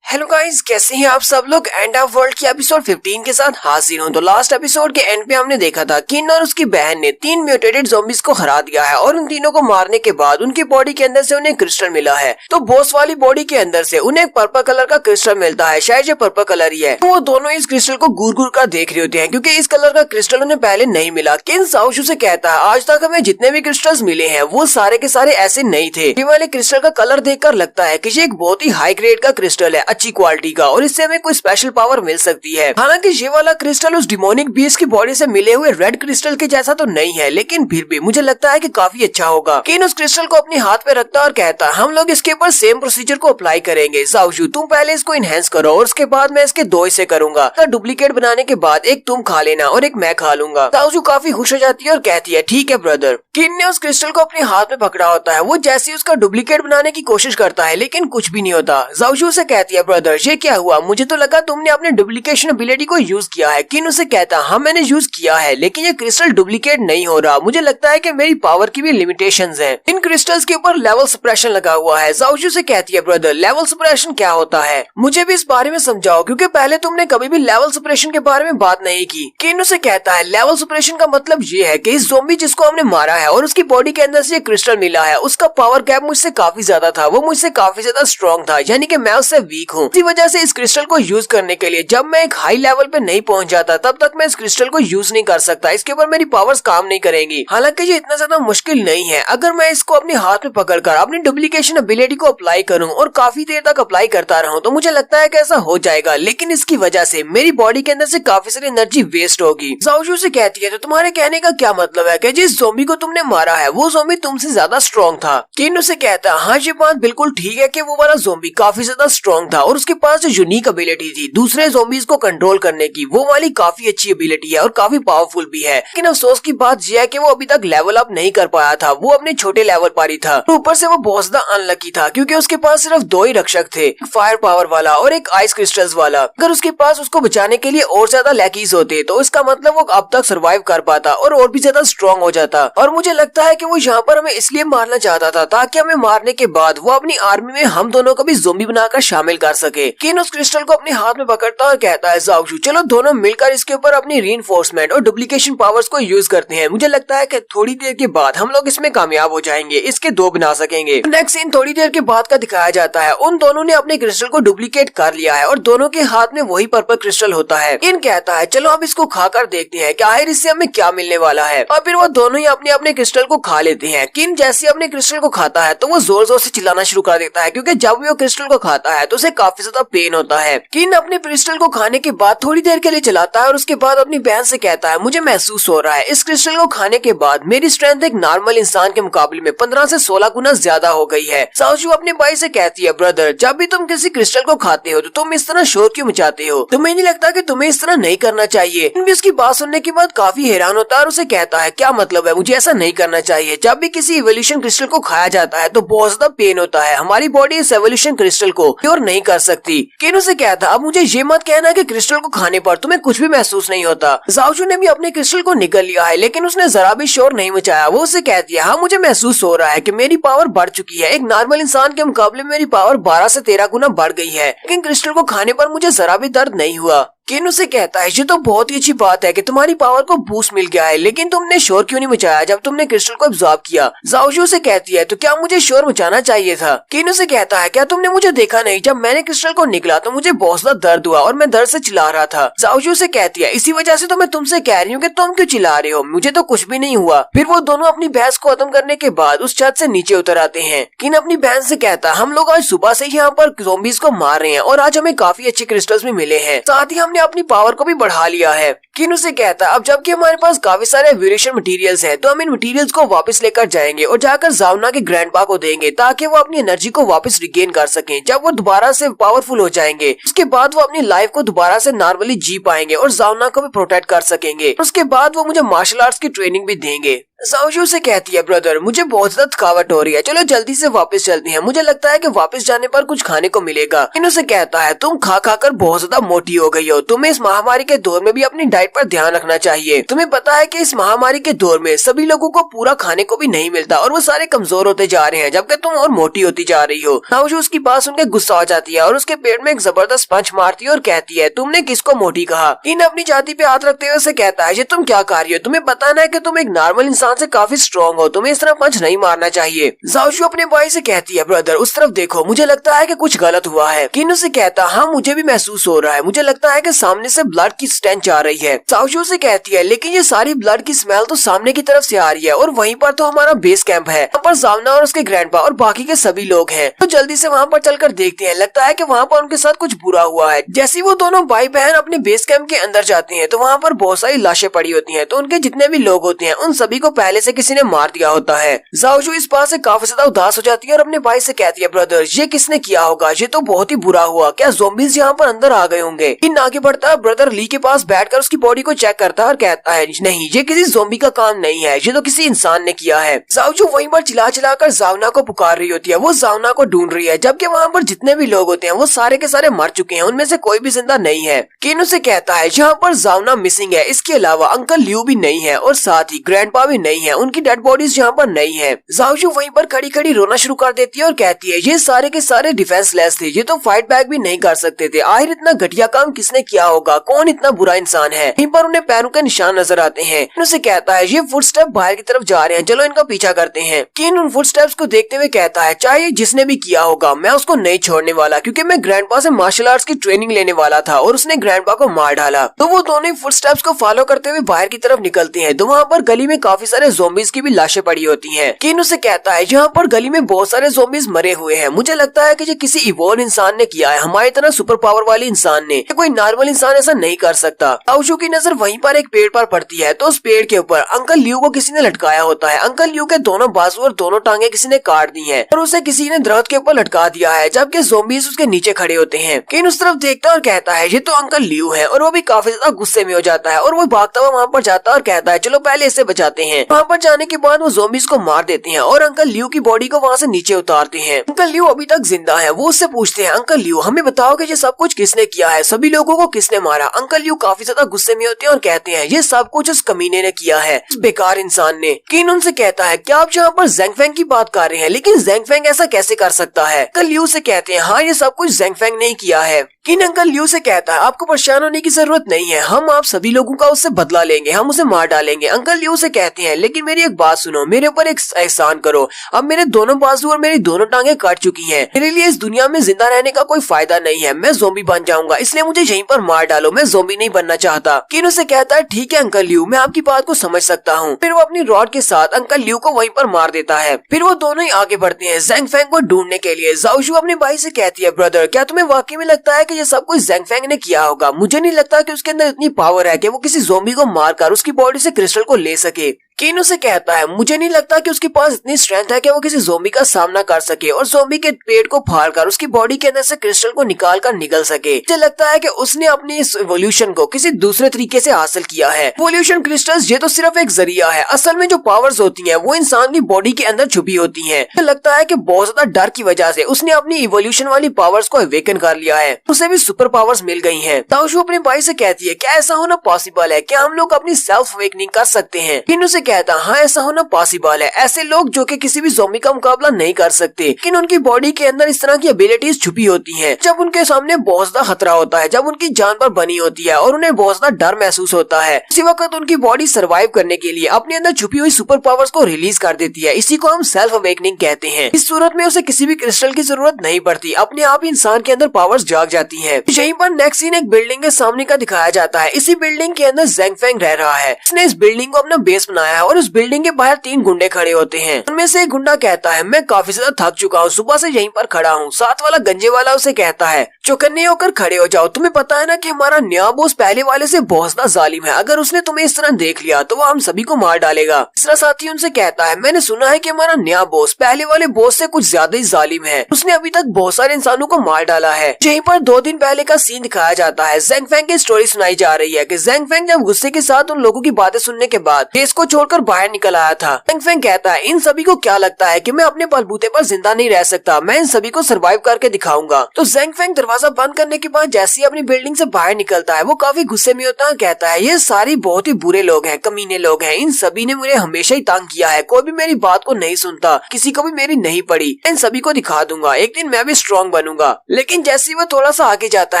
हेलो गाइस, कैसे हैं आप सब लोग। एंड ऑफ वर्ल्ड की एपिसोड 15 के साथ हाजिर हूं। तो लास्ट एपिसोड के एंड पे हमने देखा था किन और उसकी बहन ने 3 म्यूटेटेड ज़ॉम्बीज को हरा दिया है और उन तीनों को मारने के बाद उनकी बॉडी के अंदर से उन्हें क्रिस्टल मिला है। तो बॉस वाली बॉडी के अंदर से उन्हें एक पर्पल कलर का क्रिस्टल मिलता है, शायद ये पर्पल कलर ही है। तो वो दोनों इस क्रिस्टल को घूर घूर कर देख रहे होते हैं क्योंकि इस कलर का क्रिस्टल उन्हें पहले नहीं मिला। किन ज़ाओजू से कहता है, आज तक हमें जितने भी क्रिस्टल्स मिले हैं वो सारे के सारे ऐसे नहीं थे। ये वाले क्रिस्टल का कलर देखकर लगता है कि ये एक बहुत ही हाई ग्रेड का क्रिस्टल है, अच्छी क्वालिटी का, और इससे हमें कोई स्पेशल पावर मिल सकती है। हालांकि ये वाला क्रिस्टल उस डिमोनिक बीस्ट की बॉडी से मिले हुए रेड क्रिस्टल के जैसा तो नहीं है, लेकिन फिर भी मुझे लगता है कि काफी अच्छा होगा। किन उस क्रिस्टल को अपने हाथ पे रखता और कहता, हम लोग इसके ऊपर सेम प्रोसीजर को अप्लाई करेंगे। ज़ाओजू तुम पहले इसको इनहेंस करो और उसके बाद मैं इसके 2 हिस्से करूंगा। तो डुप्लीकेट बनाने के बाद एक तुम खा लेना और एक मैं खा लूंगा। ज़ाओजू काफी खुश हो जाती है और कहती है, ठीक है ब्रदर। किन ने उस क्रिस्टल को अपने हाथ में पकड़ा होता है। वो जैसे ही उसका डुप्लीकेट बनाने की कोशिश करता है लेकिन कुछ भी नहीं होता। ज़ाओजू से कहती है, ब्रदर ये क्या हुआ, मुझे तो लगा तुमने अपने डुप्लीकेशन एबिलिटी को यूज किया है। किन उसे कहता, हाँ मैंने यूज किया है लेकिन ये क्रिस्टल डुप्लीकेट नहीं हो रहा, मुझे लगता है कि मेरी पावर की भी लिमिटेशंस हैं। इन क्रिस्टल्स के ऊपर लेवल सप्रेशन लगा हुआ है। ज़ाओजू से कहती है, ब्रदर लेवल सप्रेशन क्या होता है, मुझे भी इस बारे में समझाओ क्योंकि पहले तुमने कभी भी लेवल सप्रेशन के बारे में बात नहीं की। किन उसे कहता है, लेवल सप्रेशन का मतलब ये है कि इस ज़ॉम्बी जिसको हमने मारा है और उसकी बॉडी के अंदर से क्रिस्टल मिला है, उसका पावर गैप मुझसे काफी ज्यादा था, वो मुझसे काफी ज्यादा स्ट्रॉन्ग था, यानी कि मैं उससे वीक हूँ। इसी वजह से इस क्रिस्टल को यूज करने के लिए जब मैं एक हाई लेवल पे नहीं पहुंच जाता तब तक मैं इस क्रिस्टल को यूज नहीं कर सकता। इसके ऊपर मेरी पावर्स काम नहीं करेंगी। हालांकि ये इतना ज्यादा मुश्किल नहीं है। अगर मैं इसको अपने हाथ में पकड़कर अपनी डुप्लीकेशन एबिलिटी को अप्लाई करूं और काफी देर तक अप्लाई करता रहूं तो मुझे लगता है कि ऐसा हो जाएगा, लेकिन इसकी वजह से मेरी बॉडी के अंदर से काफी सारी एनर्जी वेस्ट होगी। ज़ाओ से कहती है तो तुम्हारे कहने का क्या मतलब है कि जिस ज़ॉम्बी को तुमने मारा है वो ज़ॉम्बी तुमसे ज्यादा स्ट्रॉन्ग था। किन उसे कहता है हाँ ये बात बिल्कुल ठीक है कि वो वाला ज़ॉम्बी काफी ज्यादा स्ट्रॉन्ग था और उसके पास जो यूनिक एबिलिटी थी दूसरे ज़ॉम्बीज को कंट्रोल करने की, वो वाली काफी अच्छी एबिलिटी है और काफी पावरफुल भी है। लेकिन अफसोस की बात यह है कि वो अभी तक लेवल अप नहीं कर पाया था। वो अपने छोटे लेवल पर ही था। ऊपर से वो बहुत ज्यादा अनलकी था क्योंकि उसके पास सिर्फ 2 ही रक्षक थे, फायर पावर वाला और एक आइस क्रिस्टल्स वाला। अगर उसके पास उसको बचाने के लिए और ज्यादा लैकीज होते तो इसका मतलब वो अब तक सरवाइव कर पाता और भी ज्यादा स्ट्रॉन्ग हो जाता। और मुझे लगता है कि वो यहाँ पर हमें इसलिए मारना चाहता था ताकि हमें मारने के बाद वो अपनी आर्मी में हम दोनों को भी ज़ॉम्बी बनाकर शामिल कर सके। किन उस क्रिस्टल को अपने हाथ में पकड़ता और कहता है ज़ाओ चलो दोनों मिलकर इसके ऊपर अपनी रीइंफोर्समेंट और डुप्लीकेशन पावर्स को यूज करते हैं। मुझे लगता है कि थोड़ी देर के बाद हम लोग इसमें कामयाब हो जाएंगे, इसके 2 बना सकेंगे। नेक्स्ट सीन थोड़ी देर के बाद का दिखाया जाता है। उन दोनों ने अपने क्रिस्टल को डुप्लीकेट कर लिया है और दोनों के हाथ में वही पर्पल क्रिस्टल होता है। किन कहता है चलो अब इसको खाकर देखते हैं कि आखिर इससे हमें क्या मिलने वाला है। और फिर वो दोनों ही अपने अपने क्रिस्टल को खा लेते हैं। किन जैसे अपने क्रिस्टल को खाता है तो वो जोर जोर से चिल्लाना शुरू कर देता है क्योंकि जब वो क्रिस्टल को खाता है तो उसे काफी ज्यादा पेन होता है। किन अपने क्रिस्टल को खाने के बाद थोड़ी देर के लिए चलाता है और उसके बाद अपनी बहन से कहता है मुझे महसूस हो रहा है इस क्रिस्टल को खाने के बाद मेरी स्ट्रेंथ एक नॉर्मल इंसान के मुकाबले में 15 से 16 गुना ज्यादा हो गई है। साओशू अपने भाई से कहती है ब्रदर जब भी तुम किसी क्रिस्टल को खाते हो तो तुम इस तरह शोर क्यों मचाते हो? तुम्हें नहीं लगता कि तुम्हें इस तरह नहीं करना चाहिए? भी उसकी बात सुनने के बाद काफी हैरान होता है और उसे कहता है क्या मतलब है, मुझे ऐसा नहीं करना चाहिए। जब भी किसी इवोल्यूशन क्रिस्टल को खाया जाता है तो बहुत ज्यादा पेन होता है। हमारी बॉडी इस एवोल्यूशन क्रिस्टल को क्योर नहीं कर सकती। किन उसे कहता अब मुझे ये मत कहना कि क्रिस्टल को खाने पर तुम्हें कुछ भी महसूस नहीं होता। ज़ाओ ने भी अपने क्रिस्टल को निकल लिया है लेकिन उसने जरा भी शोर नहीं मचाया। वो उसे कहती है हाँ मुझे महसूस हो रहा है कि मेरी पावर बढ़ चुकी है। एक नॉर्मल इंसान के मुकाबले में मेरी पावर 12 से 13 गुना बढ़ गई है, लेकिन क्रिस्टल को खाने पर मुझे जरा भी दर्द नहीं हुआ। किन उसे कहता है ये तो बहुत ही अच्छी बात है कि तुम्हारी पावर को बूस्ट मिल गया है, लेकिन तुमने शोर क्यों नहीं मचाया जब तुमने क्रिस्टल को एब्जॉर्ब किया? ज़ाओ से कहती है तो क्या मुझे शोर मचाना चाहिए था? किन उसे कहता है क्या तुमने मुझे देखा नहीं? जब मैंने क्रिस्टल को निकला तो मुझे बहुत ज्यादा दर्द हुआ और मैं दर्द से चिल्ला रहा था। ज़ाओ से कहती है इसी वजह से तो मैं तुमसे कह रही हूँ कि तुम क्यों चिल्ला रहे हो, मुझे तो कुछ भी नहीं हुआ। फिर वो दोनों अपनी बहस को खत्म करने के बाद उस छत से नीचे उतर आते हैं। किन अपनी बहन से कहता है हम लोग आज सुबह से यहाँ पर ज़ॉम्बीज को मार रहे हैं और आज हमें काफी अच्छे क्रिस्टल्स भी मिले हैं, साथ ही हमने अपनी पावर को बढ़ा लिया है। किन उसे कहता है अब जबकि हमारे पास काफी सारे एवोल्यूशन मटेरियल्स हैं तो हम इन मटेरियल्स को वापस लेकर जाएंगे और जाकर ज़ाओना के ग्रैंडपा को देंगे ताकि वो अपनी एनर्जी को वापस रिगेन कर सकें। जब वो दोबारा से पावरफुल हो जाएंगे उसके बाद वो अपनी लाइफ को दोबारा से नॉर्मली जी पाएंगे और ज़ाओना को भी प्रोटेक्ट कर सकेंगे। उसके बाद वो मुझे मार्शल आर्ट्स की ट्रेनिंग भी देंगे। ज़ाओ से कहती है ब्रदर मुझे बहुत ज्यादा थकावट हो रही है, चलो जल्दी से वापस चलते हैं, मुझे लगता है कि वापस जाने पर कुछ खाने को मिलेगा। किन उसे कहता है तुम खा खा कर बहुत ज्यादा मोटी हो गई हो, तुम्हें इस महामारी के दौर में भी अपनी डाइट पर ध्यान रखना चाहिए। तुम्हें पता है कि इस महामारी के दौर में सभी लोगों को पूरा खाने को भी नहीं मिलता और वो सारे कमजोर होते जा रहे हैं जबकि तुम और मोटी होती जा रही हो। ज़ाओ उसकी बात सुनकर गुस्सा हो जाती है और उसके पेट में एक जबरदस्त पंच मारती है और कहती है तुमने किसको मोटी कहा? किन अपनी छाती पे हाथ रखते हुए उसे कहता है ये तुम क्या कर रही हो, तुम्हें पता है कि तुम एक नॉर्मल इंसान से काफी स्ट्रॉन्ग हो, तुम्हें इस तरह पंच नहीं मारना चाहिए। ज़ाओ अपने भाई से कहती है ब्रदर उस तरफ देखो, मुझे लगता है कि कुछ गलत हुआ है। किन उसे कहता हाँ मुझे भी महसूस हो रहा है, मुझे लगता है कि सामने से ब्लड की स्टेंच आ रही है। ज़ाओ से कहती है लेकिन ये सारी ब्लड की स्मेल तो सामने की तरफ से आ रही है और वहीं पर तो हमारा बेस कैंप है, वहाँ पर ज़ाओना और उसके ग्रैंडपा और बाकी के सभी लोग हैं। तो जल्दी से वहाँ पर चलकर देखते हैं, लगता है कि वहाँ पर उनके साथ कुछ बुरा हुआ है। जैसे वो दोनों भाई बहन अपने बेस कैंप के अंदर जाते हैं तो वहाँ पर बहुत सारी लाशें पड़ी होती हैं, तो उनके जितने भी लोग होते हैं उन सभी को पहले से किसी ने मार दिया होता है। ज़ाओ इस बात से काफी ज्यादा उदास हो जाती है और अपने भाई से कहती है ब्रदर ये किसने किया होगा, ये तो बहुत ही बुरा हुआ, क्या ज़ॉम्बीज़ यहाँ पर अंदर आ गए होंगे? इन आगे बढ़ता है, ब्रदर ली के पास बैठकर उसकी बॉडी को चेक करता है और कहता है नहीं ये किसी ज़ॉम्बी का काम नहीं है, ये तो किसी इंसान ने किया है। ज़ाओ वहीं पर चिल्ला चिल्लाकर ज़ाओना को पुकार रही होती है, वो ज़ाओना को ढूंढ रही है जबकि वहाँ पर जितने भी लोग होते हैं वो सारे के सारे मर चुके हैं, उनमें से कोई भी जिंदा नहीं है। किन उसे कहता है यहाँ पर ज़ाओना मिसिंग है, इसके अलावा अंकल लियू भी नहीं है और साथ ही ग्रैंडपा भी नहीं है, उनकी डेड बॉडीज यहाँ पर नहीं है। जाओजू वहीं पर खड़ी खड़ी रोना शुरू कर देती है और कहती है ये सारे के सारे डिफेंसलेस थे, ये तो फाइट बैक भी नहीं कर सकते थे, आखिर इतना घटिया काम किसने किया होगा, कौन इतना बुरा इंसान है। यहीं पर उन्हें पैरों के निशान नजर आते हैं। उनसे कहता है ये फुटस्टेप बाहर की तरफ जा रहे हैं, चलो इनका पीछा करते हैं। किन उन फुटस्टेप्स को देखते हुए कहता है चाहे जिसने भी किया होगा मैं उसको नहीं छोड़ने वाला, क्योंकि मैं ग्रैंडपा से मार्शल आर्ट्स की ट्रेनिंग लेने वाला था और उसने ग्रैंडपा को मार डाला। तो वो दोनों फुटस्टेप्स को फॉलो करते हुए बाहर की तरफ निकलते हैं। तो वहाँ पर गली में काफी सारे ज़ॉम्बीज़ की भी लाशें पड़ी होती हैं। किन उसे कहता है यहाँ पर गली में बहुत सारे ज़ॉम्बीज़ मरे हुए हैं, मुझे लगता है कि ये किसी इवॉल्व इंसान ने किया है, हमारी तरह सुपर पावर वाले इंसान ने, कोई नॉर्मल इंसान ऐसा नहीं कर सकता। ताओशू की नजर वहीं पर एक पेड़ पर पड़ती है, तो उस पेड़ के ऊपर अंकल लियू को किसी ने लटकाया होता है। अंकल लियू के दोनों बाजू और दोनों टांगे किसी ने काट दी हैं और उसे किसी ने दरख्त के ऊपर लटका दिया है, जबकि ज़ॉम्बीज़ उसके नीचे खड़े होते हैं। किन उस तरफ देखता है और कहता है ये तो अंकल लियू है, और वो भी काफी ज्यादा गुस्से में हो जाता है और वो भागता हुआ वहाँ पर जाता है और कहता है चलो पहले इसे बचाते हैं। वहाँ पर जाने के बाद वो ज़ॉम्बीज़ को मार देते हैं और अंकल लियू की बॉडी को वहाँ से नीचे उतारते हैं। अंकल लियू अभी तक जिंदा है। वो उससे पूछते हैं अंकल लियू हमें बताओ कि ये सब कुछ किसने किया है, सभी लोगों को किसने मारा। अंकल लियू काफी ज्यादा गुस्से में होते हैं और कहते हैं ये सब कुछ उस कमीने ने किया है, उस बेकार इंसान ने। किन उनसे कहता है क्या आप यहाँ पर ज़ेंगफेंग की बात कर रहे हैं, लेकिन ज़ेंगफेंग ऐसा कैसे कर सकता है। अंकल लियू से कहते हैं हाँ ये सब कुछ ज़ेंगफेंग ने किया है। किन अंकल लियू से कहता है आपको परेशान होने की जरूरत नहीं है, हम आप सभी लोगों का उससे बदला लेंगे, हम उसे मार डालेंगे। अंकल लियू से कहते हैं लेकिन मेरी एक बात सुनो, मेरे ऊपर एक एहसान करो, अब मेरे दोनों बाजू और मेरी दोनों टांगे कट चुकी हैं, मेरे लिए इस दुनिया में जिंदा रहने का कोई फायदा नहीं है, मैं ज़ॉम्बी बन जाऊंगा, इसलिए मुझे यहीं पर मार डालो, मैं ज़ॉम्बी नहीं बनना चाहता। किन उसे कहता है ठीक है अंकल लियू मैं आपकी बात को समझ सकता हूँ। फिर वो अपनी रॉड के साथ अंकल लियू को वहीं पर मार देता है। फिर वो दोनों ही आगे बढ़ते हैं ज़ेंगफेंग को ढूंढने के लिए। जाओशू अपने भाई से कहती है ब्रदर क्या तुम्हें वाकई में लगता है कि ये सब कुछ ज़ेंगफेंग ने किया होगा, मुझे नहीं लगता कि उसके अंदर इतनी पावर है कि वो किसी ज़ॉम्बी को मारकर उसकी बॉडी से क्रिस्टल को ले सके। किन उसे कहता है मुझे नहीं लगता कि उसके पास इतनी स्ट्रेंथ है कि वो किसी ज़ॉम्बी का सामना कर सके और ज़ॉम्बी के पेट को फाड़कर उसकी बॉडी के अंदर से क्रिस्टल को निकाल कर निकल सके। मुझे लगता है कि उसने अपनी इस इवोल्यूशन को किसी दूसरे तरीके से हासिल किया है। इवोल्यूशन क्रिस्टल्स ये तो सिर्फ एक जरिया है, असल में जो पावर्स होती हैं वो इंसान की बॉडी के अंदर छुपी होती हैं। मुझे लगता है कि बहुत ज्यादा डर की वजह से उसने अपनी इवोल्यूशन वाली पावर्स को अवेकन कर लिया है, उसे भी सुपर पावर्स मिल गई हैं। ताओशू अपने भाई से कहती है क्या ऐसा होना पॉसिबल है, क्या हम लोग अपनी सेल्फ अवेकनिंग कर सकते हैं। किन उसे कहता हाँ ऐसा होना पॉसिबल है, ऐसे लोग जो कि किसी भी ज़ॉम्बी का मुकाबला नहीं कर सकते, लेकिन उनकी बॉडी के अंदर इस तरह की एबिलिटीज छुपी होती हैं। जब उनके सामने बहुत ज्यादा खतरा होता है, जब उनकी जान पर बनी होती है और उन्हें बहुत ज्यादा डर महसूस होता है, इसी वक्त उनकी बॉडी सर्वाइव करने के लिए अपने अंदर छुपी हुई सुपर पावर्स को रिलीज कर देती है। इसी को हम सेल्फ अवेकनिंग कहते हैं। इस सूरत में उसे किसी भी क्रिस्टल की जरूरत नहीं पड़ती, अपने आप इंसान के अंदर पावर्स जाग जाती है। यहीं पर नेक्स्ट सीन एक बिल्डिंग के सामने का दिखाया जाता है। इसी बिल्डिंग के अंदर ज़ेंगफेंग रह रहा है। इसने इस बिल्डिंग को अपना बेस बनाया है और उस बिल्डिंग के बाहर 3 गुंडे खड़े होते हैं। उनमें से एक गुंडा कहता है मैं काफी ज्यादा थक चुका हूँ, सुबह से यहीं पर खड़ा हूँ। साथ वाला गंजे वाला उसे कहता है चौकन्ने होकर खड़े हो जाओ, तुम्हें पता है ना कि हमारा नया बॉस पहले वाले से बहुत ज्यादा जालिम है, अगर उसने तुम्हें इस तरह देख लिया तो वो हम सभी को मार डालेगा। तीसरा साथी उनसे कहता है मैंने सुना है कि हमारा नया बॉस पहले वाले बॉस से कुछ ज्यादा ही जालिम है, उसने अभी तक बहुत सारे इंसानों को मार डाला है। यहीं पर 2 दिन पहले का सीन दिखाया जाता है। ज़ेंगफेंग की स्टोरी सुनाई जा रही है कि ज़ेंगफेंग जब गुस्से के साथ उन लोगों की बातें सुनने के बाद देश को छोड़कर बाहर निकल आया था। ज़ेंगफेंग कहता है इन सभी को क्या लगता है कि मैं अपने बलबूते पर जिंदा नहीं रह सकता, मैं इन सभी को सर्वाइव करके दिखाऊंगा। तो ज़ेंगफेंग दरवाजा बंद करने के बाद जैसे ही अपनी बिल्डिंग से बाहर निकलता है वो काफी गुस्से में होता है, कहता है ये सारी बहुत ही बुरे लोग हैं, कमीने लोग हैं, इन सभी ने मुझे हमेशा ही तंग किया है, कोई भी मेरी बात को नहीं सुनता, किसी को भी मेरी नहीं पड़ी, इन सभी को दिखा दूंगा, एक दिन मैं भी स्ट्रॉन्ग बनूंगा। लेकिन जैसे ही वो थोड़ा सा आगे जाता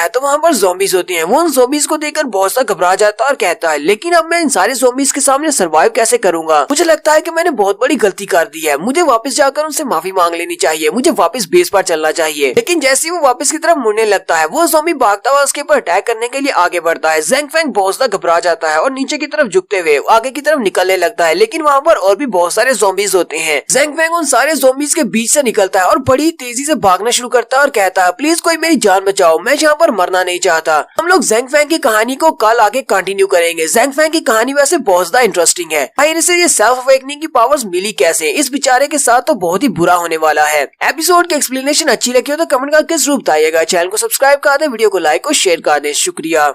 है तो वहाँ पर ज़ॉम्बीज होते हैं। वो उन ज़ॉम्बीज को देखकर बहुत सा घबरा जाता है और कहता है लेकिन अब मैं इन सारे ज़ॉम्बीज के सामने सर्वाइव कैसे करूंगा, मुझे लगता है कि मैंने बहुत बड़ी गलती कर दी है, मुझे वापस जाकर उनसे माफी मांग लेनी चाहिए, मुझे वापस बेस पर चलना चाहिए। लेकिन जैसे ही वो वापस की तरफ मुड़ने लगता है वो ज़ॉम्बी भागता हुआ उसके ऊपर अटैक करने के लिए आगे बढ़ता है। ज़ेंगफेंग बहुत ज्यादा घबरा जाता है और नीचे की तरफ झुकते हुए आगे की तरफ निकलने लगता है, लेकिन वहाँ पर और भी बहुत सारे ज़ॉम्बीज होते हैं। ज़ेंगफेंग उन सारे ज़ॉम्बीज के बीच से निकलता है और बड़ी तेजी से भागना शुरू करता है और कहता है प्लीज कोई मेरी जान बचाओ, मैं यहाँ पर मरना नहीं चाहता। हम लोग ज़ेंगफेंग की कहानी को कल आगे कंटिन्यू करेंगे। ज़ेंगफेंग की कहानी वैसे बहुत ज्यादा इंटरेस्टिंग है। आखिर इसे ये सेल्फ अवेकनिंग की पावर्स मिली कैसे, इस बेचारे के साथ तो बहुत ही बुरा होने वाला है। एपिसोड की एक्सप्लेनेशन अच्छी लगी हो तो कमेंट करके जरूर बताइएगा। चैनल को सब्सक्राइब कर दें, वीडियो को लाइक और शेयर कर दें। शुक्रिया।